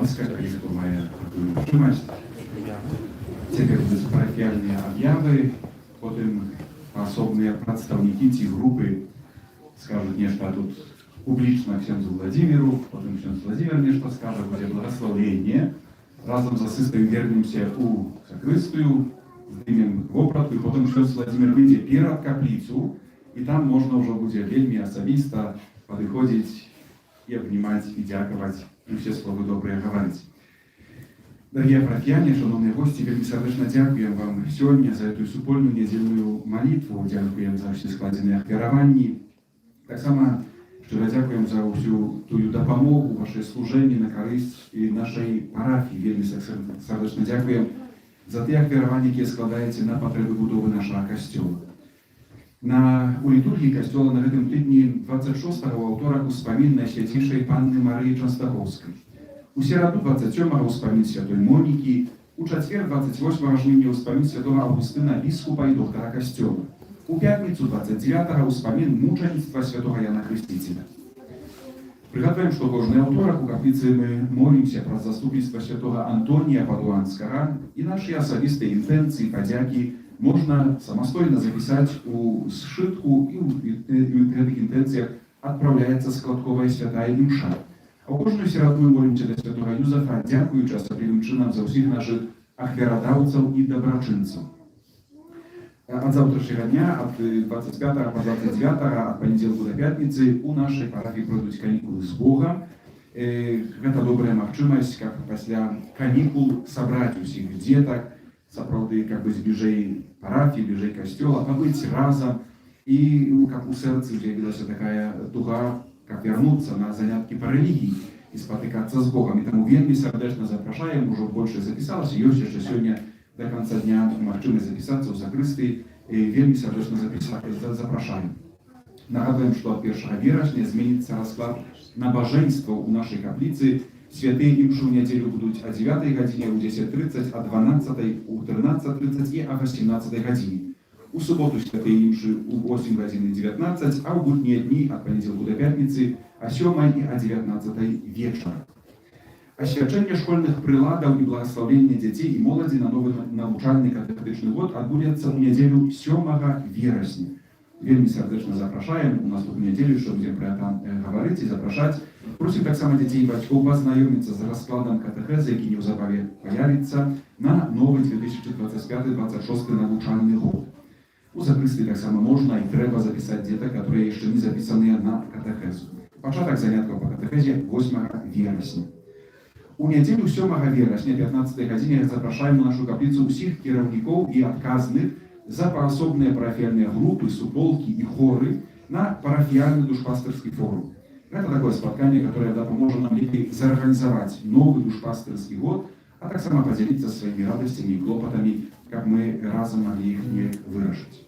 Speaker 6: Wyskakali, kto ma trzymać. Теперь будут парафиальные объявы, потом особные представники ці групи скажуть нечто тут публічно księdzu Владимиру, потім księdz Владимир нечто скаже, буде благословення. Разом з асистою вернемося у сакрыстую, здымем вопратку, і потім księdz Владимир вийде перед каплицю, і там можна вже буде вельми особисто підходити і обнімати, і дякувати, і всі слова добрі говорити. Дорогие парафіяни, шановні гості, вельми сердечно дякуємо вам сьогодні за цю супольну недільну молитву, дякуємо за всі складені ахвярування. Так само щиро дякуємо за всю ту допомогу, ваше служіння на користь і нашої парафії. Вельми сердечно дякуємо за те ахвярування, яке складається на потреби будови нашого костюла. У літургії костюла на гэтым тижні 26-го аўторак успамін найсвятейшай Панны Марыі Частаховскай. У сераду 27-го успамін святой Монікі, у чацвер 28-го жніўня успамін святого Августына, біскупа і доктара касцёла. У пятніцу 29-го успамін мучаніцтва святого Яна Хрыстителя. Прыгадваем, што кожны аўторак у капліцы мы молімся праз заступніцтва святого Антонія Падуанскага, і нашы асабістыя інтэнцыі, падзякі можна самастойна запісаць у сшытку, і ў гэтых інтэнцыях адпраўляецца складковая святая душа. А ў кожную сераду мы молімся да святого Юзафа, дзякуючы асаблівым чынам за ўсіх нашых ахвярадаўцаў і дабрачынцаў. Ад заўтрашняга дня, ад 25 па 29, ад панядзелку да пятніцы у нашай парафіі пройдуць канікулы з Богам. Гэта добрая магчымасць, каб пасля канікул сабраць усіх дзетак, сапраўды з бліжэй парафіі, бліжэй касцёла, пабыць разам, і каб у сэрцы з'явілася такая туга, каб вярнуцца на заняткі па рэлігіі і спатыкацца з Богам. І таму вельмі сардэчна запрашаем, ужо больше запісалася, ёсць яшчэ сёння до конца дня магчымасць запісацца ў сакрыстыі, вельмі сардэчна запрашаем. Нагадваем, што ад 1 верасня зменіцца расклад набажэнстваў у нашай капліцы. Святыя імшы ў нядзелю будуць о 9 гадзіне, у 10:30, о 12, у 13:30 і о 18 гадзіне. У суботу святыя імшы у 8 гадзін і 19, а ў буднія дні ад панядзелку да пятніцы о 7 і о 19 вечара. Асвячэнне школьных прыладаў і благаслаўленне дзяцей і моладзі на новы навучальны катэхетычны год адбудзецца ў нядзелю 7 верасня. Вельмі сардэчна запрашаем у наступную нядзелю, што будзем пра гэта гаварыць і запрашаць. Просім таксама дзяцей і бацькоў пазнаёміцца з раскладам катэхезы, які неўзабаве паявіцца на новы 2025-26 навучальны год. У сакрыстыі таксама можна і трэба запісаць дзетак, которые яшчэ не запісаныя на катэхезу. Пачатак заняткаў па катэхезе 8 верасня. У нядзелю 7 верасня 15 гадзіне запрашаем у нашу капліцу ўсіх кіраўнікоў і адказных за паасобныя парафіяльныя групы, суполкі і хоры на парафіяльны душпастырскі форум. Это такое спатканне, которое дапаможа нам лепей зарганізаваць новы душпастырскі год, а таксама падзяліцца сваімі радасцямі і клопатамі, каб мы разам маглі іх не вырашыць.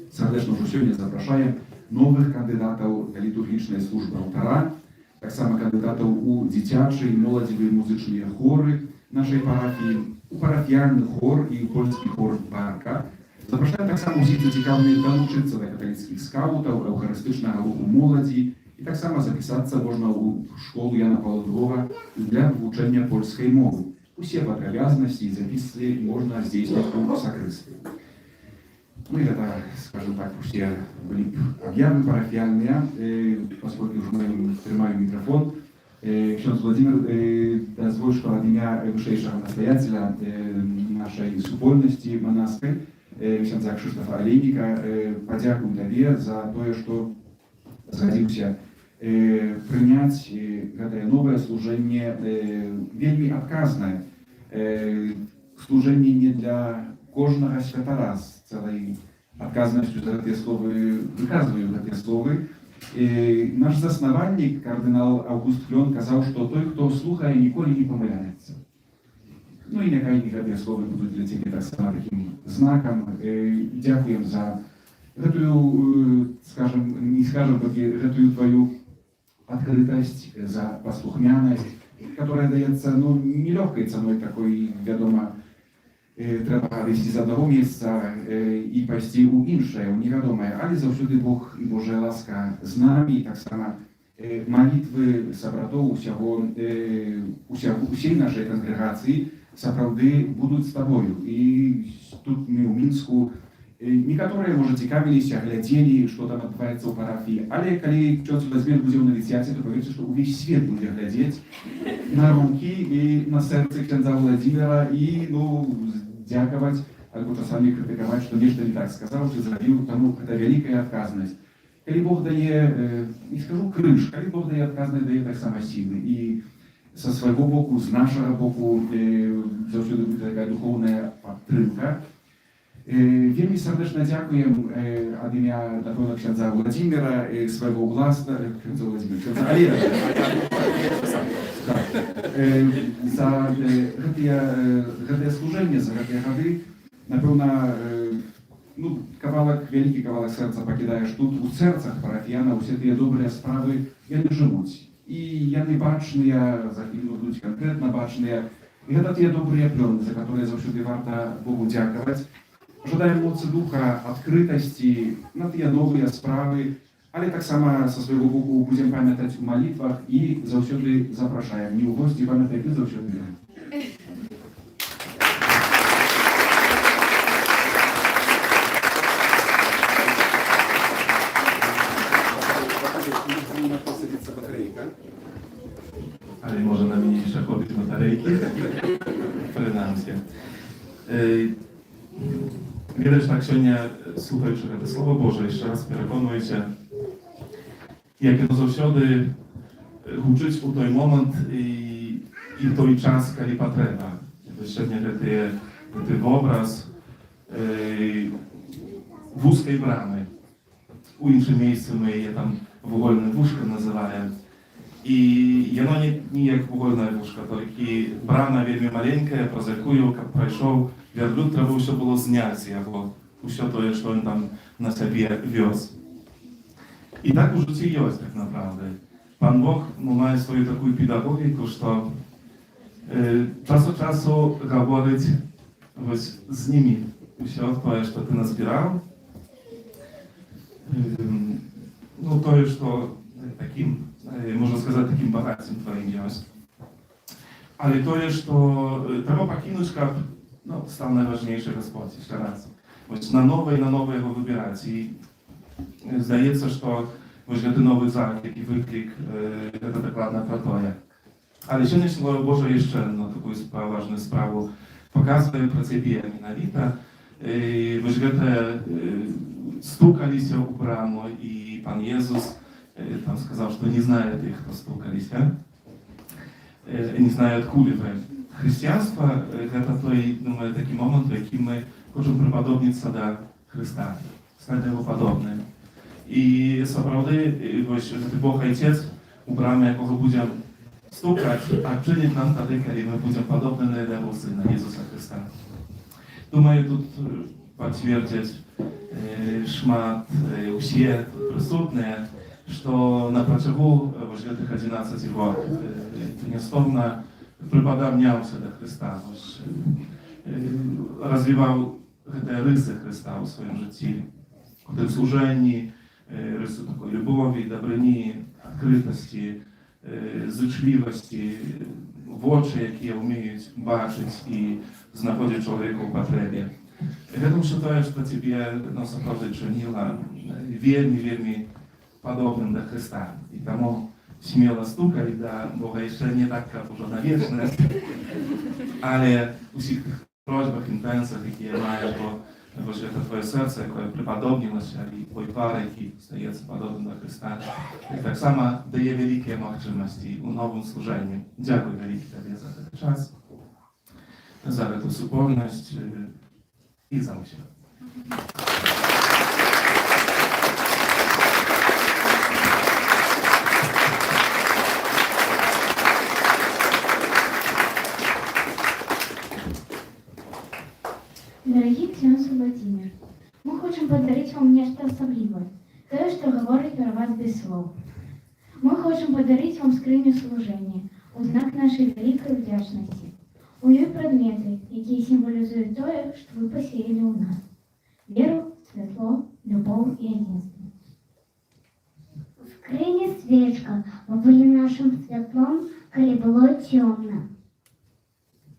Speaker 6: Сардэчна ўжо сёння запрашаем новых кандыдатаў да літургічнай службы алтара, таксама кандыдатаў у дзіцячыя і моладзевыя музычныя хоры нашай парафіі, у парафіяльны хор і польскі хор «Барка». Запрашаем таксама ўсіх зацікаўленых далучыцца да каталіцкіх скаутаў, эўхарыстычнага руху моладзі, і таксама запісацца можна ў школу Яна Паўла II для вывучэння польскай мовы. Усе падрабязнасці і запісы можна здзейсніць у сакрыстыі. Ну и это, скажем так, все были объявы парафиальные, поскольку уже мы тримаем микрофон. Ksiądz Владимир дозволит, что от имя высшейшего настоятеля нашей супольности монастырской, księdza Krzysztofa Олейника, подякуем тебе за то, что згодился принять это новое служение, вельми отказное, служение не для кожного святара з цілою адказністю за ті слови, виказую за ті слови. Наш заснавальник, кардинал Август Клён, казав, що той, хто слухає, ніколи не помиляється. Ну і нехай ті слови будуть для тебе так само таким знаком. Дякуємо за эту, скажем, не скажем, эту твою открытость, за послухняность, которая дается, ну, нелегкой ценой такой, ведомо, треба вести з одного місця і пасти у інше, у невідоме. Але завжди Бог і Божа ласка з нами, і так само Молитвы собратов усей нашей конгрегации сапраўды будут с тобою. И тут мы в Минску некоторые, может, цікавились, глядели, что там отбывается в парафии. Але коли ksiądz возьмет будзе в навициате, то поверьте, что весь свет будет глядеть на руки и на сердце księdza Владимира и, дяковать, альбо часами критиковать, что нечто не так сказал, чи зробив, тому это великая отказность. Коли Бог дає, не скажу криш, коли Бог дає отказность, дає так само силы. И со своего боку, с нашего боку, завжди буде така духовна підтримка. Вельми сердечно дякуємо від ім'я напевно księdza Владимира, свого власного, księdza Владимира, Олега, за гэтае служэнне, за гэтыя гады, напэўна, вялікі кавалак сэрца пакідаеш тут, у сэрцах парафіянаў, усе тыя добрыя справы, яны жывуць. І яны бачныя, за хвіліну будуць канкрэтна бачныя. І гэта тыя добрыя плёны, за которые заўсёды варта Богу дзякаваць. Жадаем моцы духа, адкрытасці на тыя новыя справы, але таксама са свайго боку будзем памятаць у малітвах і заўсёды запрашаем. Не ў госці памятайце заўсёды.
Speaker 5: Ale może na mniejsze chodzić bateryjki? Przynajmniej. Wiele tak się nie słuchaj, że to Słowo Boże, jeszcze raz przekonujcie, jakie to zawsiody uczyć u той moment i той czas, kiedy potrzeba. Szczególnie ten obraz wózkiej bramy. U innym miejscu my je tam wugolne wózko nazywają. I ono nie jak wugolne wózko, tylko brama wielmi maleńka, prozekują, jak przeszł wierlut, trzeba się było zняć jego, wszystko to, co on tam na sobie wiózł. I tak już życie jest tak naprawdę. Pan Bóg ma swoją taką pedagogikę, że czas od czasu mówić z nimi wszystko to, co ty nazbierał. To już to takim, można сказать, takim bogactwem twoim jest. Ale to jest to, trzeba покинуть, как stał najważniejszy Господь, jeszcze raz. Na nowe go wybierać i zdaje się, że ten nowy zaklик i wyklik to dokładna prawda. Ale dzisiaj Słowo Boże jeszcze taką ważną sprawę pokazuje pro ciebie mianowita. Te stukali się u bramu i Pan Jezus tam сказал, że nie zna tych, kto stukali się. Nie zna odkąd wy. Chrześcijaństwo to taki moment, w jakim my chcemy przypodobnić się do Chrysta, stać Jego podobnym. I naprawdę, że Bóg Ojciec u bramy, jakiego będziemy stukać, a czynić nam wtedy, kiedy my będziemy podobni do Jego Syna, Jezusa Chrysta. Думаю, тут potwierdzić szmat usie присутnie, что на протягу этих 11 год неустанно приподобнялся до Христа, развивал te rysy Chrysta w swoim życiu, w tym służeniu, rysy takiej любови, dobryni, odkrytości, życzliwości, w oczy, jakie umieją baczyć i znachodzić człowieka w potrzebie. Wiadomo, że to jest dla ciebie naprawdę czyniło wielmi podobnym do Chrysta. I temu śmiało stukać do Boga jeszcze nie tak jak już na wieczność, ale u wszystkich prośbach, intencjach, jakie mają, bo właśnie to twoje serce, które przypodobniło się i twój parek i staje się podobny do Chrysta. I tak samo daje wielkie możliwości u nowym służeniu. Dziękuję wielkie Tobie za ten czas, za tę supolność i za usiłek.
Speaker 9: Дорогі ксьондз Владимир, ми хочемо подарити вам нечто особливе, те, що говорить про вас без слов. Ми хочемо подарити вам скриню служення у знак нашої великої вдячності. У ній предмети, які символізують те, що ви посіяли у нас. Віру, світло, любов і єдинство.
Speaker 8: В
Speaker 9: скрыні свечка, вы были нашим светлом, коли было темно.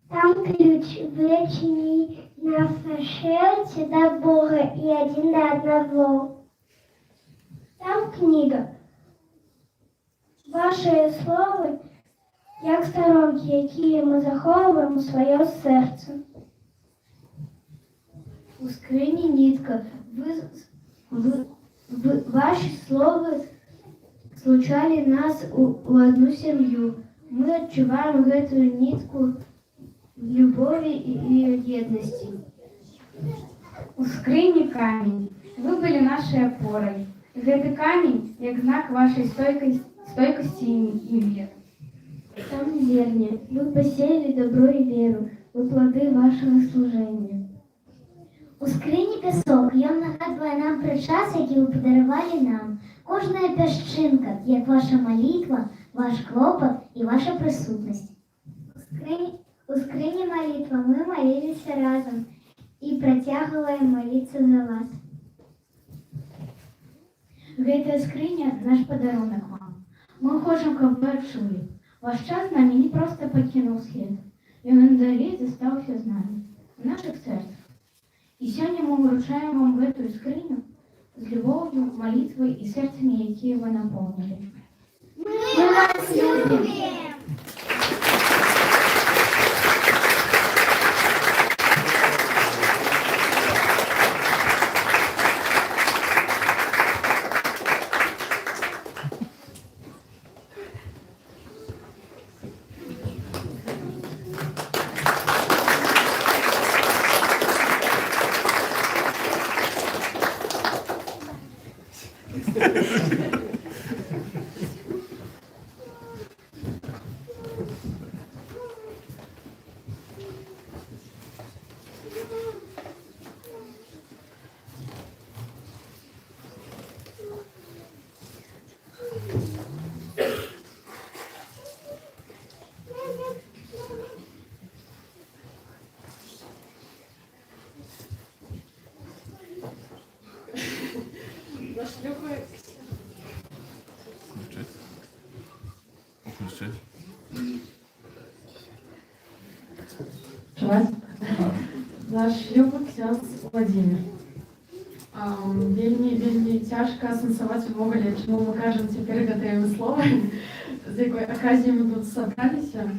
Speaker 9: Там ключ вечный нас сердце до Бога и один до одного. Там книга. Ваші слова, як сторонки, які ми заховуємо у своє серце. У скрині нитка. Ваші слова случали нас у одну сім'ю. Ми відчуваємо цю нитку любові і єдності. У скрині камінь. Ви були нашою опорою. Гэты камень, як знак вашей стойкости и веры. Там зерня. Вы посеяли добро и веру. Вы плоды вашего служения. У скрині пісок. Ён нагадує нам про час, який ви подарували нам. Кожна пясчинка, як ваша молитва, ваш клопот і ваша присутність. У скрині молитва ми молилися разом і протягуємо молитися за вас. Гэтая скрыня – наш подарунок вам. Мы хочам, каб вы адчулі. Ваш час нами не просто пакінуў след. Ён надалей застаўся з намі, у нашых сэрцах. І сёння мы ўручаем вам гэтую скрыню з любоўю, малітвай і сэрцамі, якія вы напоўнілі. Мы вас любім!
Speaker 10: Наш любы ксёндз Владимир. Вельмі цяжка асэнсаваць увогуле, чаму мы кажам цяпер гэтыя словы, з якой аказіі мы тут сабраліся.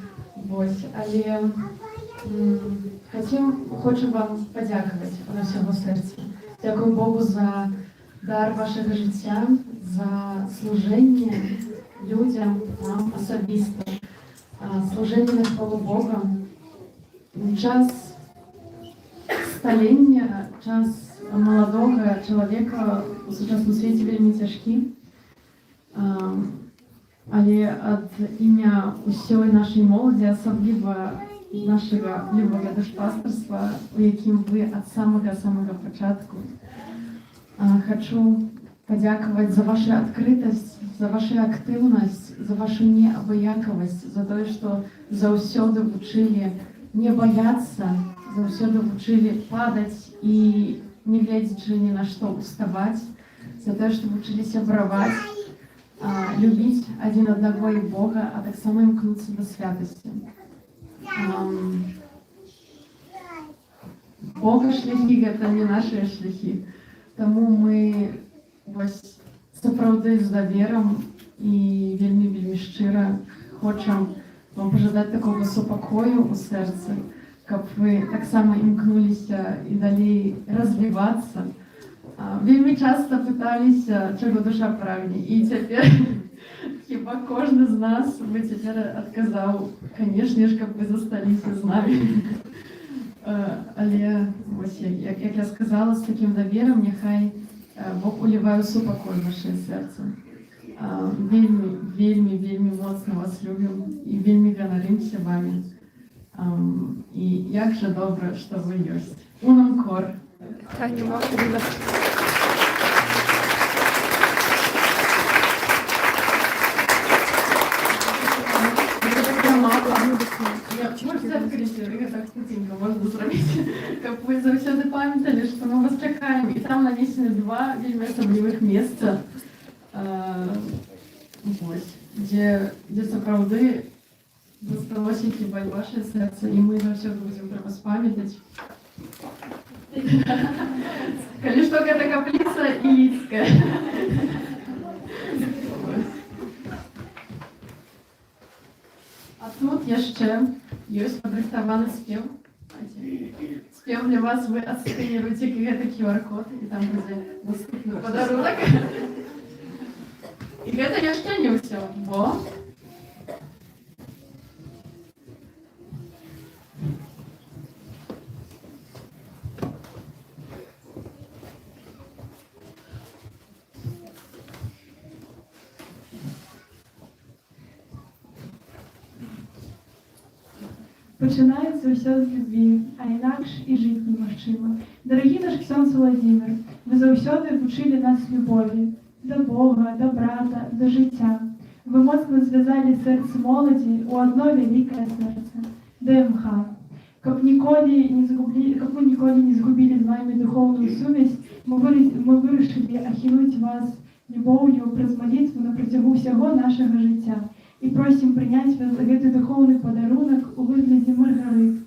Speaker 10: Але хочам вам падзякаваць ад усяго сэрца. Дзякую Богу за дар вашага жыцця, за служэнне людзям, нам асабіста. Служэнне на хвалу Бога. Час сталення, час маладога чалавека у сучасным свеце вельмі цяжкі. Але ад імя ўсёй нашай моладзі, асабліва нашага любага душпастарства, у якім вы ад самага пачатку, хачу падзякаваць за вашу адкрытасць, за вашу актыўнасць, за вашу неабыякавасць, за тое, што заўсёды вучылі не бояться, заўсёды вучылі падаць і, не гледзячы ні на што, уставаць, за тое, што вучылі сябраваць, любіць адзін аднаго і Бога, а таксама імкнуцца да святасці. Бога шляхі – гэта не нашыя шляхі, таму мы сапраўды з даверам і вельмі шчыра хочам вам пожадать такого супокою у сердце, каб вы таксама імкнуліся і далей развівацца. Вельмі часто пыталіся, чаго душа прагне, і цяпер хіба кожны з нас бы цяпер адказаў, канешне ж, каб вы засталіся з намі. Але, як я сказала, з такім даверам, няхай Бог улівае супакой в ваше сэрца. Вельмі моцна вас любім і вельмі ганарымся вами. І як жа добра, што вы ёсць. Унам кор. Можете адкрыць, так хутенька можна зрабіць, каб вы заўсёды памяталі, што мы вас чакаем. І там нанесены два вельмі асаблівых месца. Де сапраўды засталося хіба ваше серце, і мы заўсёды будзем пра вас памятаць. Калі што, гэта капліца Іліцкая. А тут яшчэ ёсць падрыхтаваны спеў. Спеў для вас, вы адсканіруеце гэты QR-код, і там будзе наступны падарунак. І гэта яшчэ не ўсё, бо
Speaker 7: Пачынаецца ўсё з любві, а інакш і жыць немагчыма. Дарагі наш ксёндз Владзімір, вы заўсёды вучылі нас любові да Бога, да брата, да жыцця. Вы моцна звязалі сэрцы моладзі ў одно вялікае сэрца, ДМХ. Каб мы ніколі не згубілі з вами духоўную сувязь, мы вырашылі ахінуць вас любоўю праз малітву на працягу ўсяго нашага жыцця. І просім прыняць вас за гэты духоўны падарунак у выглядзе маргарыт.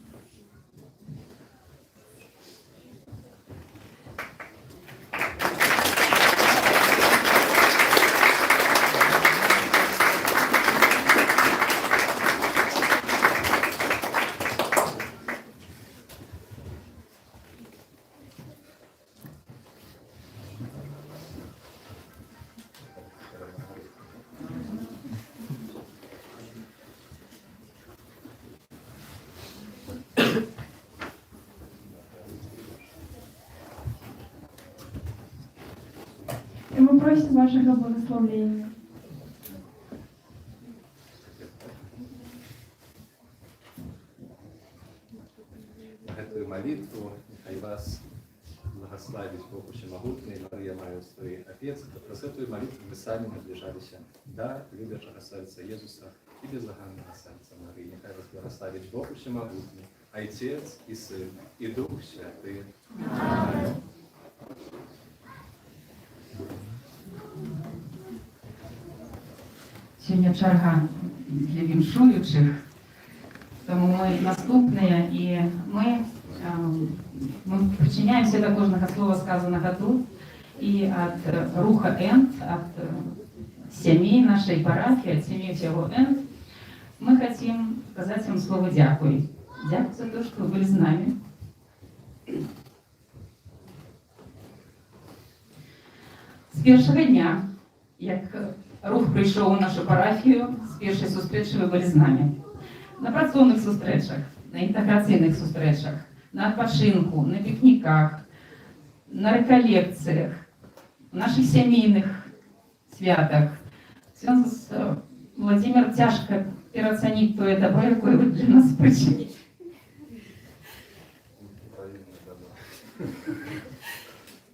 Speaker 7: И мы просим вашего благословения.
Speaker 1: Эту молитву, нехай вас благословить Бог Всемогутный, Мария Моя, Свой Отец. Праз эту молитву мы сами наближались до любящего сердца Иисуса и беззаганного сердца Марии. Нехай вас благословить Бог Всемогутный, Отец и Сын и Дух Святый. Аминь.
Speaker 11: Сьогодні черга для віншуючих, тому ми наступні, і ми причиняємося до кожного слова, сказаного тут, і від Руха Енд, від сім'ї нашої парафії, від сім'ї всього Енд, ми хочемо сказати вам слово «дякую». Дякую за те, що ви були з нами. З першого дня, як Рух прийшов у нашу парафію, з першої зустрічі ви були з нами. На працівних зустрічах, на інтеграційних зустрічах, на відпочинку, на пікніках, на реколекціях, в наших сімейних святах. Ксьондз Владимир, тяжко переоцінити те добро, яке ви для нас причинили.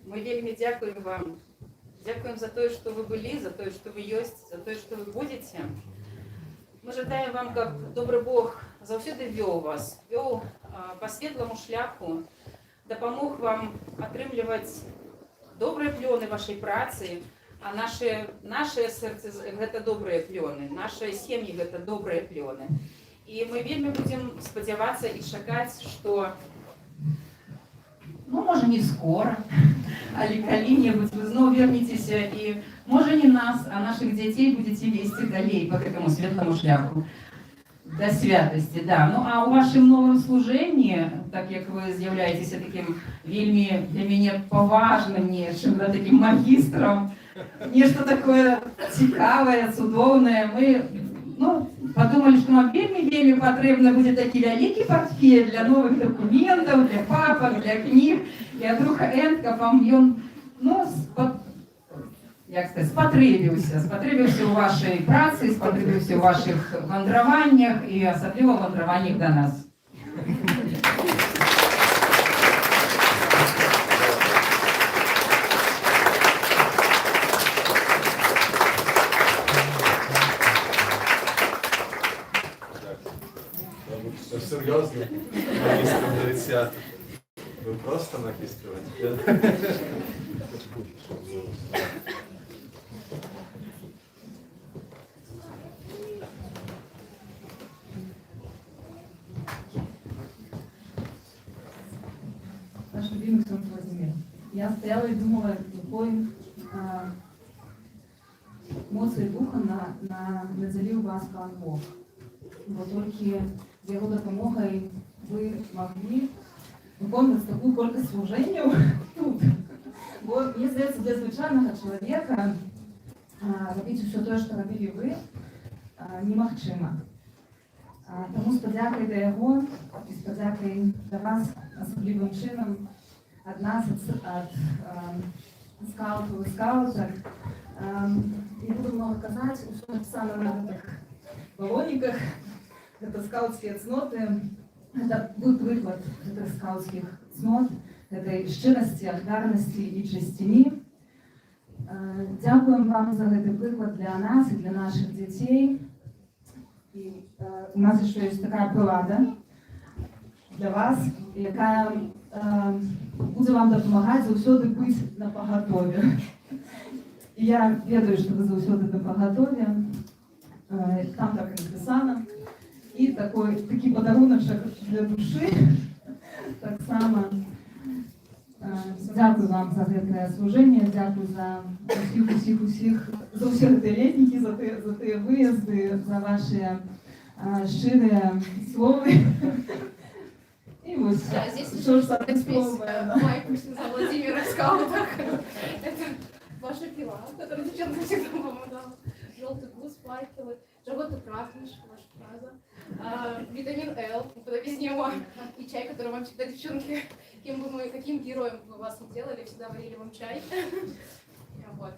Speaker 12: Ми вельми дякуємо вам. Дякуем за то, что вы были, за то, что вы есть, за то, что вы будете. Мы жадаем вам, как добрый Бог заўсёды вёў вас, вёў по светлому шляху, дапамог вам атрымліваць добрыя плёны вашей працы, а наши сэрцы гэта добрыя плёны, наши сем'і гэта добрыя плёны. І мы вельмі будем спадзявацца і чакаць, што
Speaker 11: може не скоро, але калі-небудзь вы зноў вернецеся і, може не нас, а наших дзяцей будете весці далей по гэтаму светлому шляху до святости, да. Ну а у вашем новом служении, так як вы з'являєтеся таким вельми для меня поважным нечым, да, таким магистром, нечто такое цікавое, цудоўное, мы подумали, что нам вельми потрібно буде такий великий портфель для новых документов, для папок, для книг. И от Руха Енд, каб вам ён, спотребився у вашей праці, спотребився у ваших вандраваннях і особливо вандраваннях до нас.
Speaker 1: Серйозно? Магістр 30. Ви просто магіструвати.
Speaker 13: наш любимый Ксенц Владимир. Я стояла и думала, какой эмоции духа надзелил вас Пан Бог. Вот только з його допомогою ви могли виконувати таку кількість служення тут. Бо, мені здається, для звичайного чоловіка робити все те, що робили ви, немагчимо. Тому з подякою до його і з подякою до вас особливим чином від нас, від скаутів і скауток. Не буду много казати, все написано на этих баллониках. Это скаутские цноты. Это был приклад этих скаутских цнот, этой щирості, ахдарності і честини. Дякуємо вам за цей приклад для нас і для наших дітей. І у нас ще є така прилада для вас, яка буде вам допомагати завжди бути на поготові. І я ведаю, що ви завжди на поготові. Там так і написано. І такий подаруночок для душі. Так само дякую вам за це служення, дякую за усіх, за всі літники, за ті виїзди, за ваші щирі слова. И вот что ж самое слово.
Speaker 8: Майку за Владимира в скаутах. Это ваша пила, которую девчонка всегда помогала. Желтый гус, факелы, животный красный, ваша фраза. Витамин Л, никуда без него. И чай, который вам всегда девчонки, каким героем бы вас не делали, всегда варили вам чай. Вот.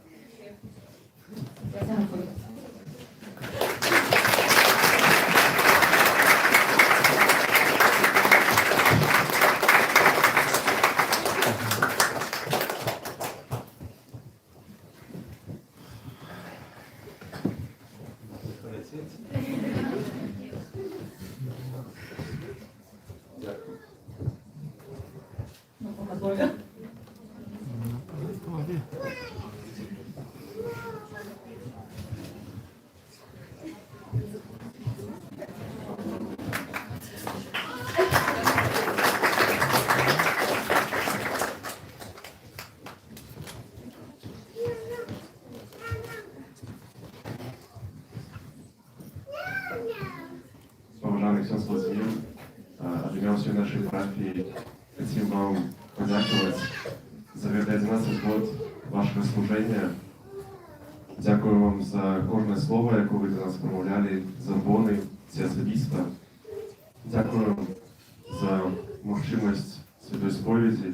Speaker 5: Уважаемый Ксенц Владимир, от имени всей нашей парафии хотим вам подякувати за 11 год вашого служення. Дякую вам за кожне слово, яке ви до нас промовляли, за бони, за свідоцтва. Дякую за можливість святої сповіді.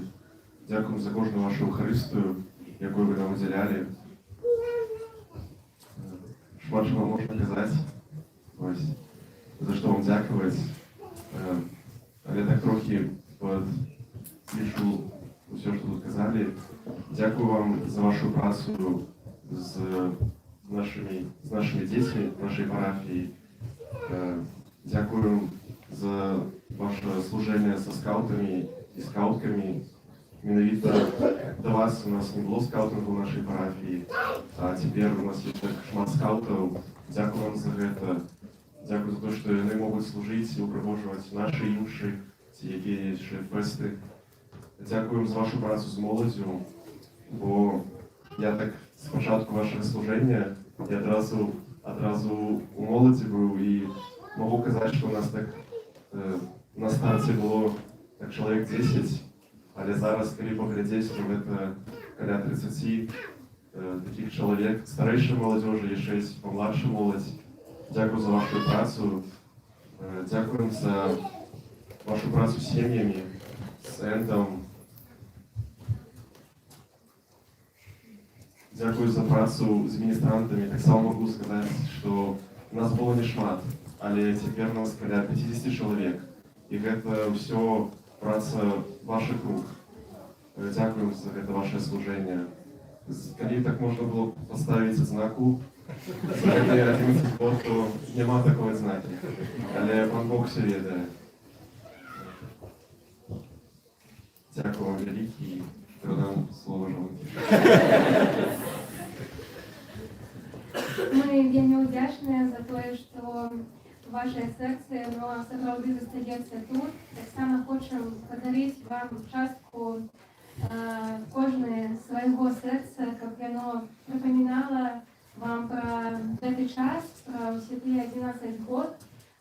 Speaker 5: Дякую за кожну вашу Евхаристію, яку ви нам уділяли. Шмат чого можна казати. Ось. За що вам дякувати. Але так трохи підпишу все, що тут казали. Дякую вам за вашу працю з нашими дітьми нашої парафії. Дякую за ваше служение со скаутами и скаутками. Менавіта до вас у нас не було скаутингу в нашій парафії, а тепер у нас є так шмат скаутів. Дякую вам за це. Дякую за те, що вони можуть служити і упроводжувати наші інші, ці які ще фести. Дякую за вашу працю з молоддю, бо я так з початку вашого служення я одразу у молоді був і можу казати, що у нас так на старті було так чоловік 10, але зараз, коли поглядіть, то це коля 30 таких чоловік, старейшої молодежі, є 6 помладша молодь. Дякую за вашу працю, дякую за вашу працю з сім'ями, з Ендом. Дякую за працю з міністрантами. Так само можу сказати, що у нас було не шмат, але тепер у нас коля 50 чоловік. І це все праця ваших рук. Дякую за це ваше служення. Коли так можна було поставити знаку, за ці 11 років, то нема такого знаку. Але пан Бог все ведає. Дякую вам велике і передам слово Жонки.
Speaker 9: Ми вельми вдячні за те, що ваше серце, воно завжди зостається тут. Так само хочу
Speaker 14: хочемо подарити вам частку кожне свого серця, як воно напоминало вам про этот час, про все те 11 год,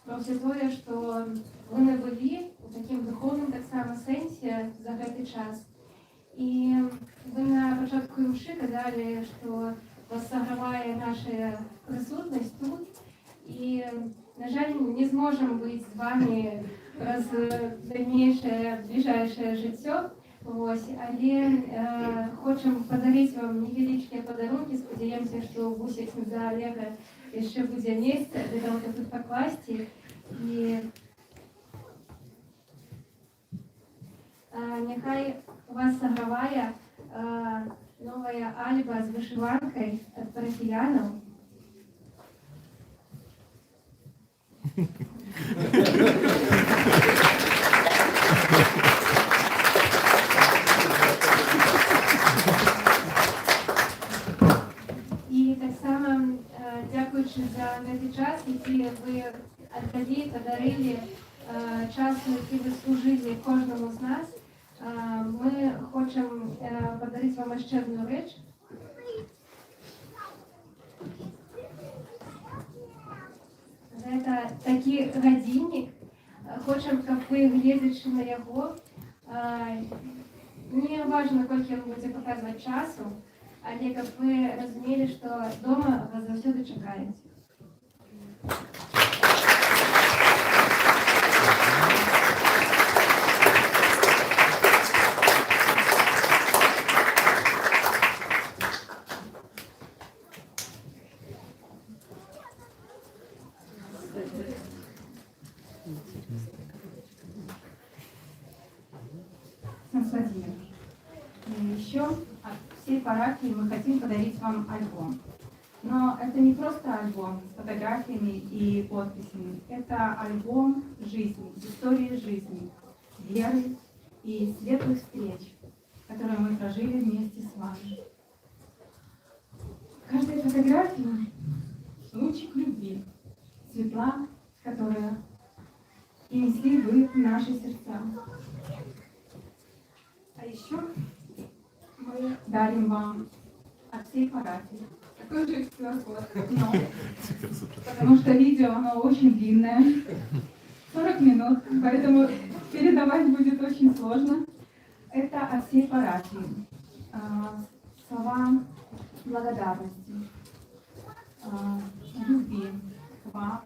Speaker 14: про все те, що ви не були у таким духовним так само сенсі за цей час. І ви на початку мши казали, що вас согреває наша присутність тут. І, на жаль, не зможемо бути з вами раз дальніше, ближайше життя. Ось, але хочемо подарити вам невеличкі подарунки. Сподіваємося, що у Гусі князя Олега ще буде місце для того, щоб тут покласти. І нехай вас согреває новая альба с вышиванкой от парафиянов. І так само, дякуючи за цей час, який ви віддали, подарили, час, який ви служили кожному з нас, ми хочемо подарити вам ще одну річ. Це такий годинник. Хочемо, щоб ви, глядячи на його, не важно, скільки він буде показувати часу, але щоб ви розуміли, що вдома вас завжди чекають.
Speaker 15: Владимир, еще от всей парафии мы хотим подарить вам альбом. Но это не просто альбом с фотографиями и подписями. Это альбом жизни, истории жизни, веры и светлых встреч, которые мы прожили вместе с вами. В каждой фотографии лучик любви, светла, которая принесли вы в наши сердца. А еще мы дарим вам от всей парафии такой же QR-код, но потому что видео, оно очень длинное, 40 минут, поэтому передавать будет очень сложно. Это от всей парафии. Слова благодарности, любви к вам,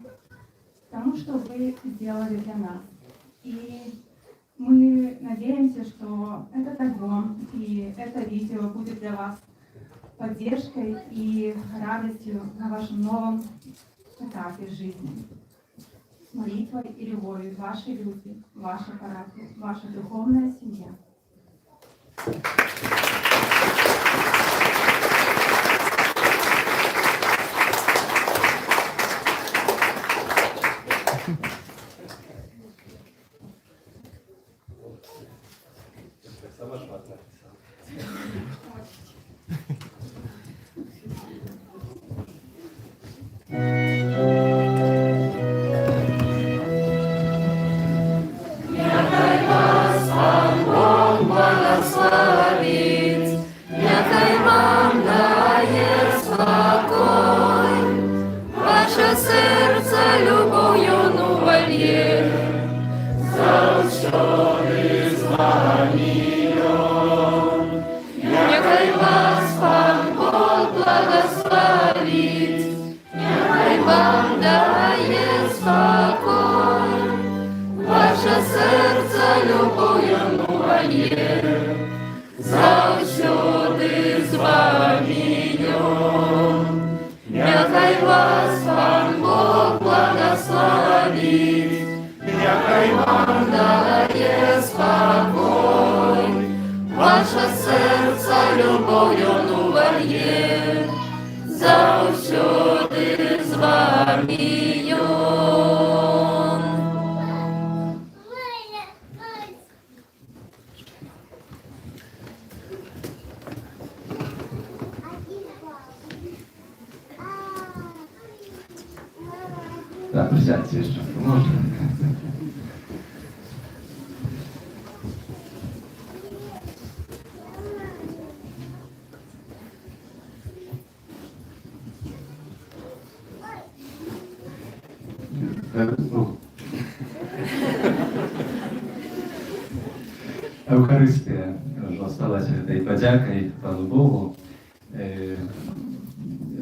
Speaker 15: тому, что вы сделали для нас. И мы надеемся, что этот альбом и это видео будет для вас поддержкой и радостью на вашем новом этапе жизни. С молитвой и любовью ваши люди, ваша парафия, ваша духовная семья.
Speaker 1: Сама шмат написала.
Speaker 2: Нехай вас Пан Бог благословит, нехай вам дає спокой, ваше серце любов'ю нувальє, завсёды з вами. Нехай вас Пан Бог благословит, нехай вам дає спокой, ваше серце любов'ю нувальє, завсёди з вами. Нехай вас Пан Бог благословит, нехай вам дає спокой, ваше серце любов'ю нувальє, завсёди з вами.
Speaker 1: Так, присядьте еще, можно. Eucharystia że stała się tej podzięką Panu Bogu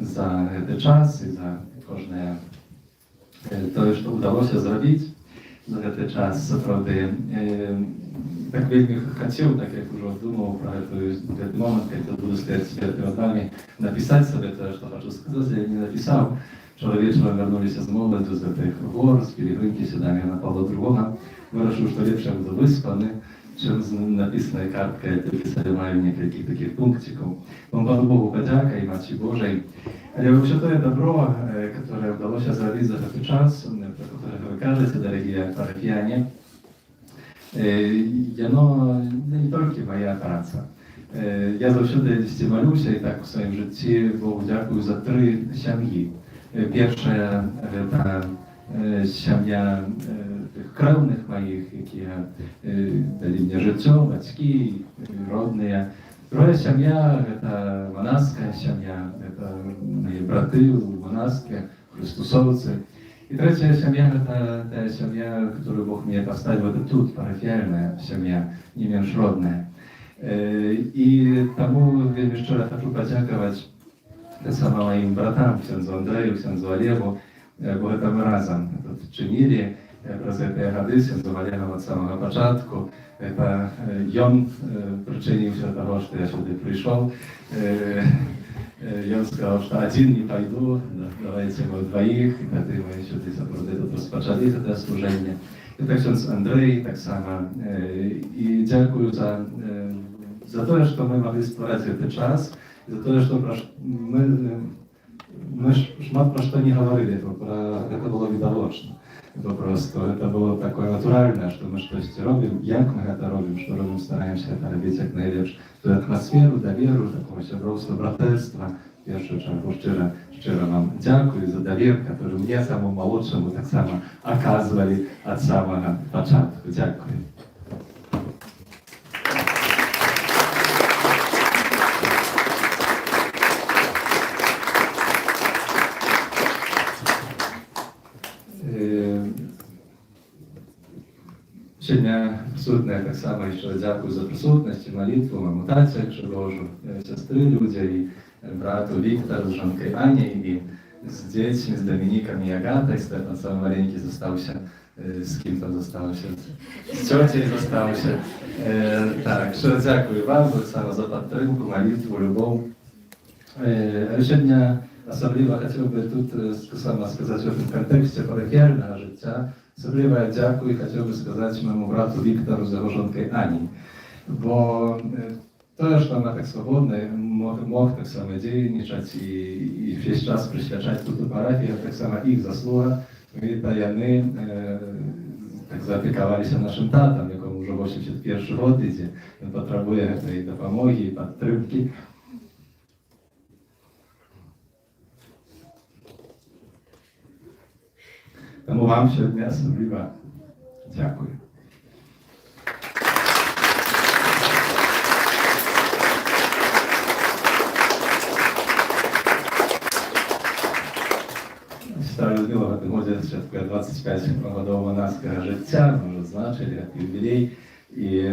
Speaker 1: za ten czas i za każde to, co udało się zrobić za ten czas. Naprawdę tak wielmi chciał, tak jak już думал про этот момент, когда буду стоять перед вами, написать себе то, что хочу сказать, я не написал. Вчера вечером вернулись из молоді з тих гор, з перегринки сюди, я напало другого. Вирішив, що ліпше буду виспаний, чим з написаною карткою, тільки заливаю некільких таких пунктиків. Вам, Пану Богу, подяка і Матці Божій. Але вообще то добро, которое удалось сделать за этот час, про которое вы кажете, дорогие парафияне, оно не только моя праца. Я завжди молюся і так у своєму житті Богу дякую за 3 сім'ї. Перша – це сім'я тих кревних моїх, які дали мені життя, батьки, родні. Друга сім'я – це монашська сім'я, це мої брати, монашки, христосовці. И третья семья – это та семья, которую Бог мне поставил, это тут, парафиальная семья, не межродная. И тому вельми щиро хочу подякувати так само моим братам, księdzu Андрею, księdzu Олегу, бо это мы разом тут чинили przez te годы, księdzu Олегом od samego początku. Это он причинил się do того, что я сюда пришел. И он сказал, что один не пойду, давайте мы двоих, и тогда мы сюда тут розпочали это служение. Это ksiądz Андрей так само. И дякую за то, что мы могли створить этот час, за то, что мы шмат про что не говорили, это было видовочно. Это было такое натуральное, что мы что-то робим, як мы это робим, что робим, стараемся это робить как наилепше. Ту атмосферу, довіру, такого сябровства, братерства. В першу чергу щиро вам дякую за довір, который мне, самому молодшему, так само оказывали от самого початку. Дякую. Сегодня присутные так само еще дякую за присутность и молитву, мамутацию, Григожу, сестры Людя и брату Виктору, жонкой Ане и с детьми, с Домиником и Агатой, Стефан сам маленький застался, с кем там застался, с тетей застался. Так, что дякую вам за подтримку, молитву, любовь. Сегодня особливо хотел бы тут саме сказать в этом контексте парафіального життя. Особливо я дякую і хотів би сказати моєму брату Віктору за його жонкою Ані. Бо то, що вона так свободно мог так само діяничати і весь час присвячати тут у парафії, так само їх заслуга. І вони так заопікувалися нашим татом, якому вже 81 рік іде. Він потребує цієї допомоги і підтримки. Тому вам сьогодні особливо дякую. Стара Людмила в этом году святкує 25 років монашського життя, ми вже значили, як ювілей. І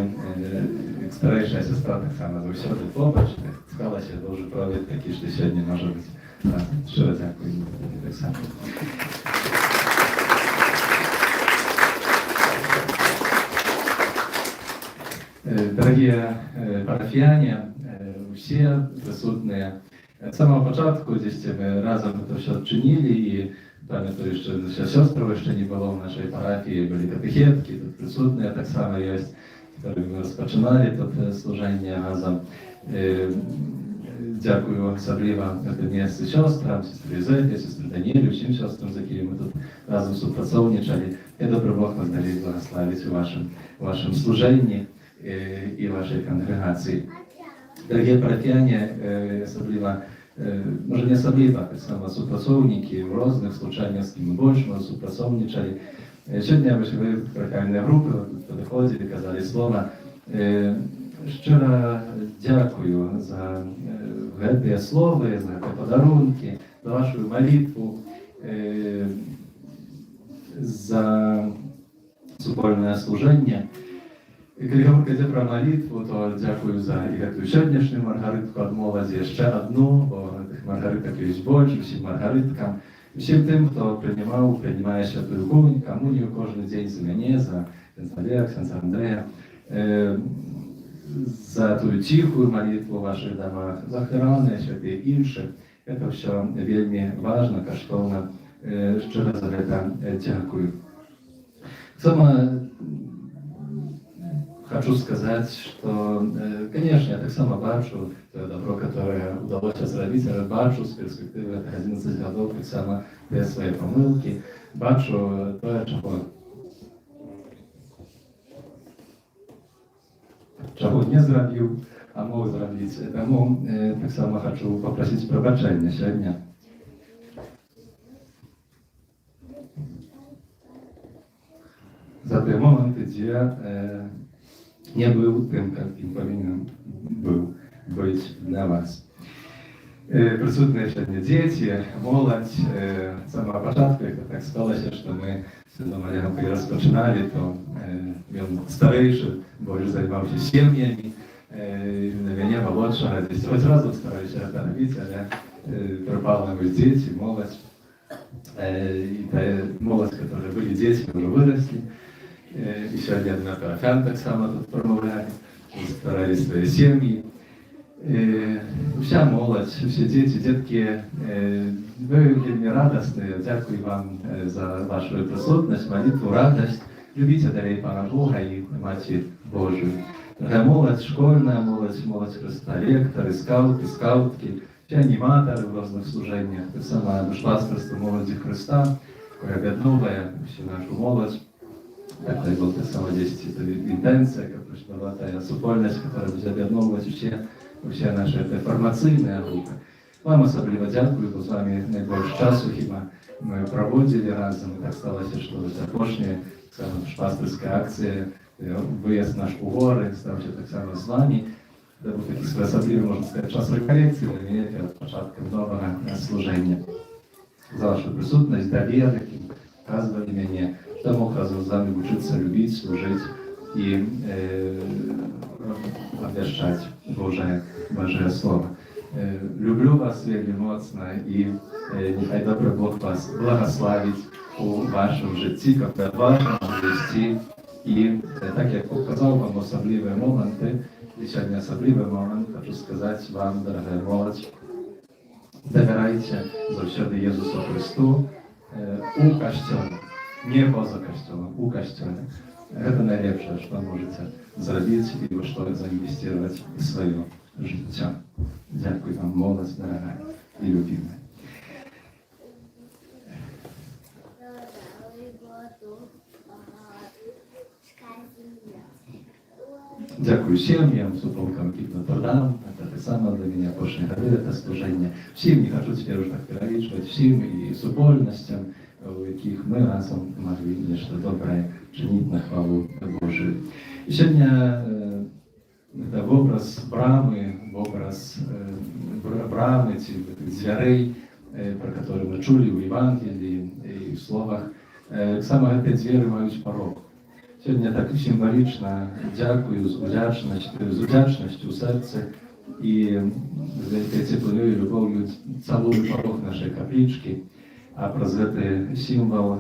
Speaker 1: старейша сестра так само завжди побач, склалася дуже провід такий, що сьогодні може бути. Щиро дякую. Так само. Дорогие парафіяне, все присутные, с самого початку здесь мы разом это все отчинили, и памятаю, что сестров еще не было в нашей парафии, были катехетки, тут присутные так само есть, которые мы розпочинали тут служение разом. Дякую особливо вместе сестрам, сестрі Ізеті, сестрі Даніелі, всім сестрам, з якими ми тут разом супрацовничали. І добрий Бог вас далі благословить у вашому служенні и вашей конгрегации. Дорогие парафіяне, особливо, може не особливо, так само супрацовники в разных случаях, с кем мы больше супрацовничали. Сегодня вы в парафіальной группе подходили, казали слово. Щиро дякую за ці слова, за ці подарунки, за вашу молитву. за супольное служение. І коли говорить про молитву, то дякую за і цю сьогоднішню маргаритку від молоді, ще одну, бо тих маргариток є більше, всім маргариткам. Всім тим, хто приймає святую комунію кожен день за мене, за Ксенца Андрея, за ту тихую молитву в ваших домах, за храни, святі інші. Це все вельми важно, коштовно. Щиро за це дякую. Хочу сказать, что, конечно, я так само бачу то добро, которое удалось сделать, я бачу с перспективы 11 годов, так само без своей помылки, бачу то, чего не сделал, а мог сделать. Тому так само хочу попросить прощения сегодня. За те моменты, где не был тем, каким повинен был быть для вас. Присутні сьогодні діти, молодь, з самого початку, як так сталося, що ми з Святим Олегом, коли розпочинали, то він старіший, більше займався сім'ями, на мене молодшого, десь хоч разом стараюся це робити, але пропали ми діти, молодь. И та молодь, которые были дети, уже выросли. Еще один парафиан так само тут промовляли, старались свои семьи. Вся молодь, все дети, детки, вы мне радостны. Дякую вам за вашу присутность, молитву, радость. Любите дарей Пана Бога и Матерь Божию. Дорогая молодь, школьная молодь, молодь Христа, лекторы, скауты, скаутки, все аниматоры в разных служениях, так само душпастерство молоді Христа, яке об'єднує всю нашу молодь. Так була та сама десь інтенція, яка прийшла, та супольність, яка буде об'єднувати всі наші формаційні групи. Вам особливо дякую, бо з вами найбільше часу хіба ми проводили разом. Так сталося, що запрошені саме душпастерська акція, виїзд наш у гори, стався так само з вами. Це був такий особливий, можна сказати, час реколекції для мене перед початком нового служення. За вашу присутність, довіру, вказували мене, що я мог разом з вами вчитися любити, служити і обвіщати Божє Слово. Люблю вас вельми моцно і нехай добрий Бог вас благословить у вашому житті, як в вашому житті. І так як показав вам особливі моменти, і сьогодні особливий момент, хочу сказати вам, дорога молодь, довіряйте завжди Єсусу Христу у Костьолі, не поза Костьолом, у Костьолі. Це найлепше, що можете зробити і во що заінвестувати в своє життя. Дякую вам, молодь, дорога і любима. Дякую сім'ям, супругам Кіпнотодам, це так само для мене кожні годи, це служення. Всім, не хочу тепер уже так перелічувати, всім і супольностям, у яких ми разом могли нечто добре чинити на хвалу Божию. І сьогодні в образ брами, цих дверей, про які ми чули у Євангелії і в словах, саме ці двері мають порог. Сьогодні так символічно дякую з вдячністю у серці і з теплою любов'ю цілую порог нашої каплички, а про цей символ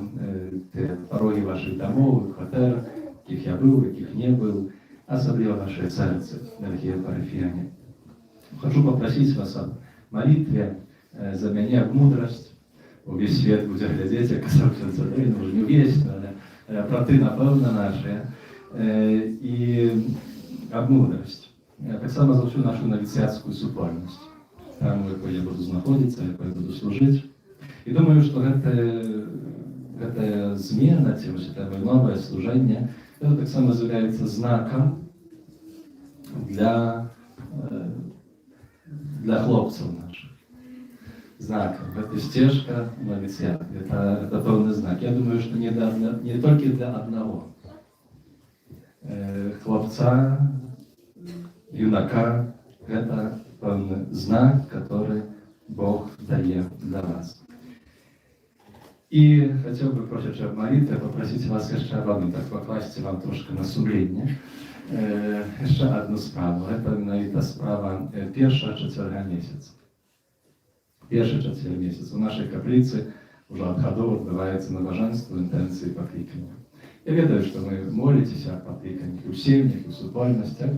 Speaker 1: пороги ваших домов, квартир, яких я був, яких не був, особливо ваше серце, дорогі парафіяни. Хочу попросить вас о молитве за меня в мудрость, весь свет будет глядеть, як казав Ксенц, уже не весь, брати, напевно, наші, і об мудрость. Так само за всю нашу новіціатську супольність, там, в якій я буду знаходитися, в якій я буду служити. І думаю, що ця зміна, це нове служення, це так само з'являється знаком для хлопців наших. Знаком. Это стежка новициата. Это полный знак. Я думаю, что не только для одного. Хлопца, юнака, это полный знак, который Бог дает для вас. I chciałbym prosić o modlitwę, poprosić Was jeszcze o jedną, tak pokłaście Wam troszkę na sumienie. Jeszcze jedną sprawę, to ta sprawa pierwsza czwarta miesiąca. Pierwszy czwarty miesiąc. U naszej kaplicy już odchodowo odbywaється nabożeństwo intencji покликання. Я ведаю, что вы молитесь о покликаниях, учениях, и субольностях,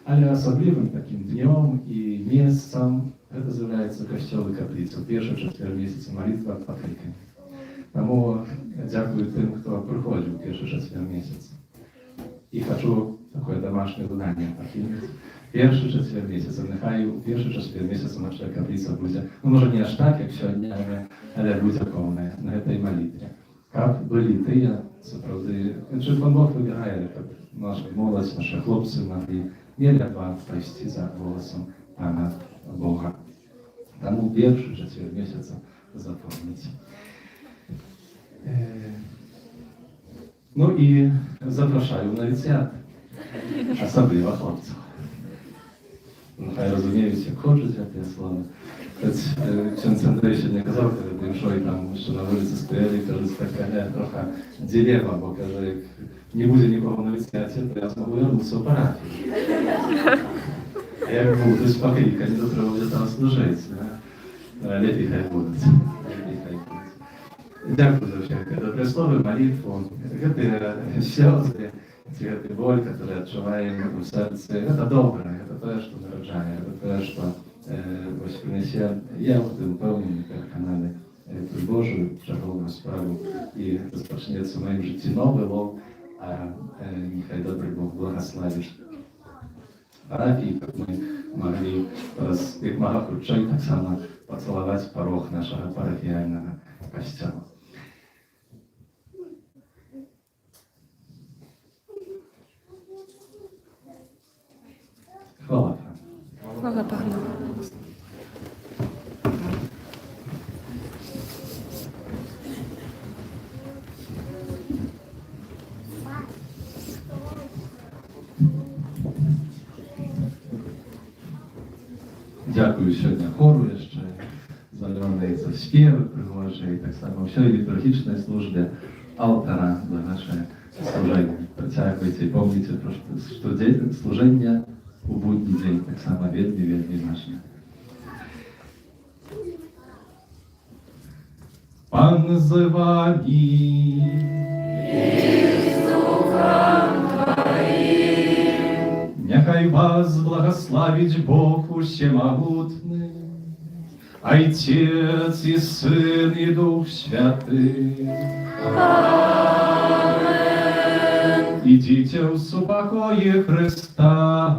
Speaker 1: ale особливым таким днем и местом это называется Костел и Каплица. Первый четверть месяца молитва о покликании. Тому дякую тим, хто приходив перший четверть месяца. И хочу такое домашнее задание покинуть. Перший четверть месяца, нехай перший четверть месяца наша каплиця буде, ну може не аж так, як сьогодні, але буде повна на этой молитве. Как были ты, справді, чи Бог вибирає, як наша молодь, наші хлопці могли міря два пойти за голосом Пана Бога. Тому перший четверть месяца запомните. Ну і запрошую на віцят, особливо хлопців. Нехай розуміють, як хочуть те слово. Ksiądz Andrzej się nie kazał, kiedy wyszło i tam jeszcze na ulicy стояли, кажуть, така трохи дилема, бо каже, як не буде нікого на віцяті, то я змогу вернутися в парафію. А як буду з покликані, то треба буде там служити. Лепі хай будуть. Дякую за всякое доброе слово, молитву. Это слезы, эта боль, которую отчуваем в сердце, это доброе, это то, что народжает, это то, что принесе, я впевнений, переконаний, ту Божу чергову справу і розпочнеться в моєму житті новий лов, а нехай добрий Бог благословить парафії, як ми могли як мага кручей так само поцілувати порог нашого парафіального костела. Хвала Пану.
Speaker 2: Хвала Пану.
Speaker 1: Дякую сьогодні хору ще за людей, за співи пригожі, і так само всій літургічній службі алтара за наше служення. Притягуйте і пам'ятайте, що служення у будній день так само вельми важне. Пан з вами. Нехай вас благословить Бог Всемогутний, Отец и Сын и Дух Святый. Амен. Идите в супокое Христа.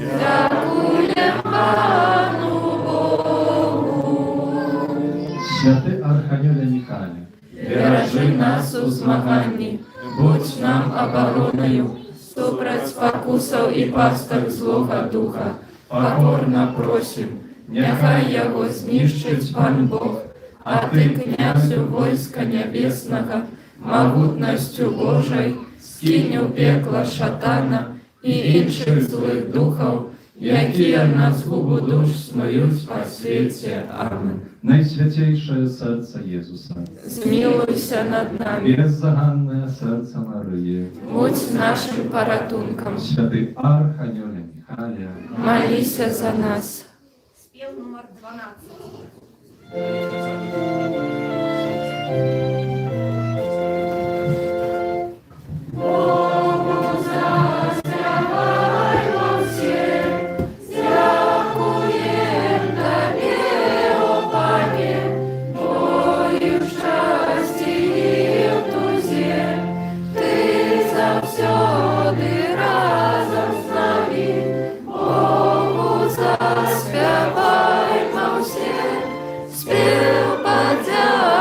Speaker 2: Дякуємо Пану Богу.
Speaker 1: Святий Архангеле Михайле,
Speaker 2: Бережи нас у змаганні, будь нам обороною, супроть спокусов і пасток злого духа, покорно просим, нехай його знищить Пан Бог, а ти, князю войска небесного, могутностью Божой, скинь у пекла шатана і інших злих духов, які на згубу душ смоють по світі. Амен.
Speaker 1: Найсвятейшее сердце Иисуса,
Speaker 2: Змилуйся над нами.
Speaker 1: беззаганное сердце Марии,
Speaker 2: Будь нашим порятунком.
Speaker 1: Святый Архангеле Михайле,
Speaker 2: Молися за нас.
Speaker 8: Спел номер 12.
Speaker 2: Заспіваймо всі, спів подяки.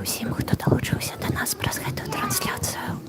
Speaker 16: ўсім, хто далучыўся да нас праз гэтую трансляцыю.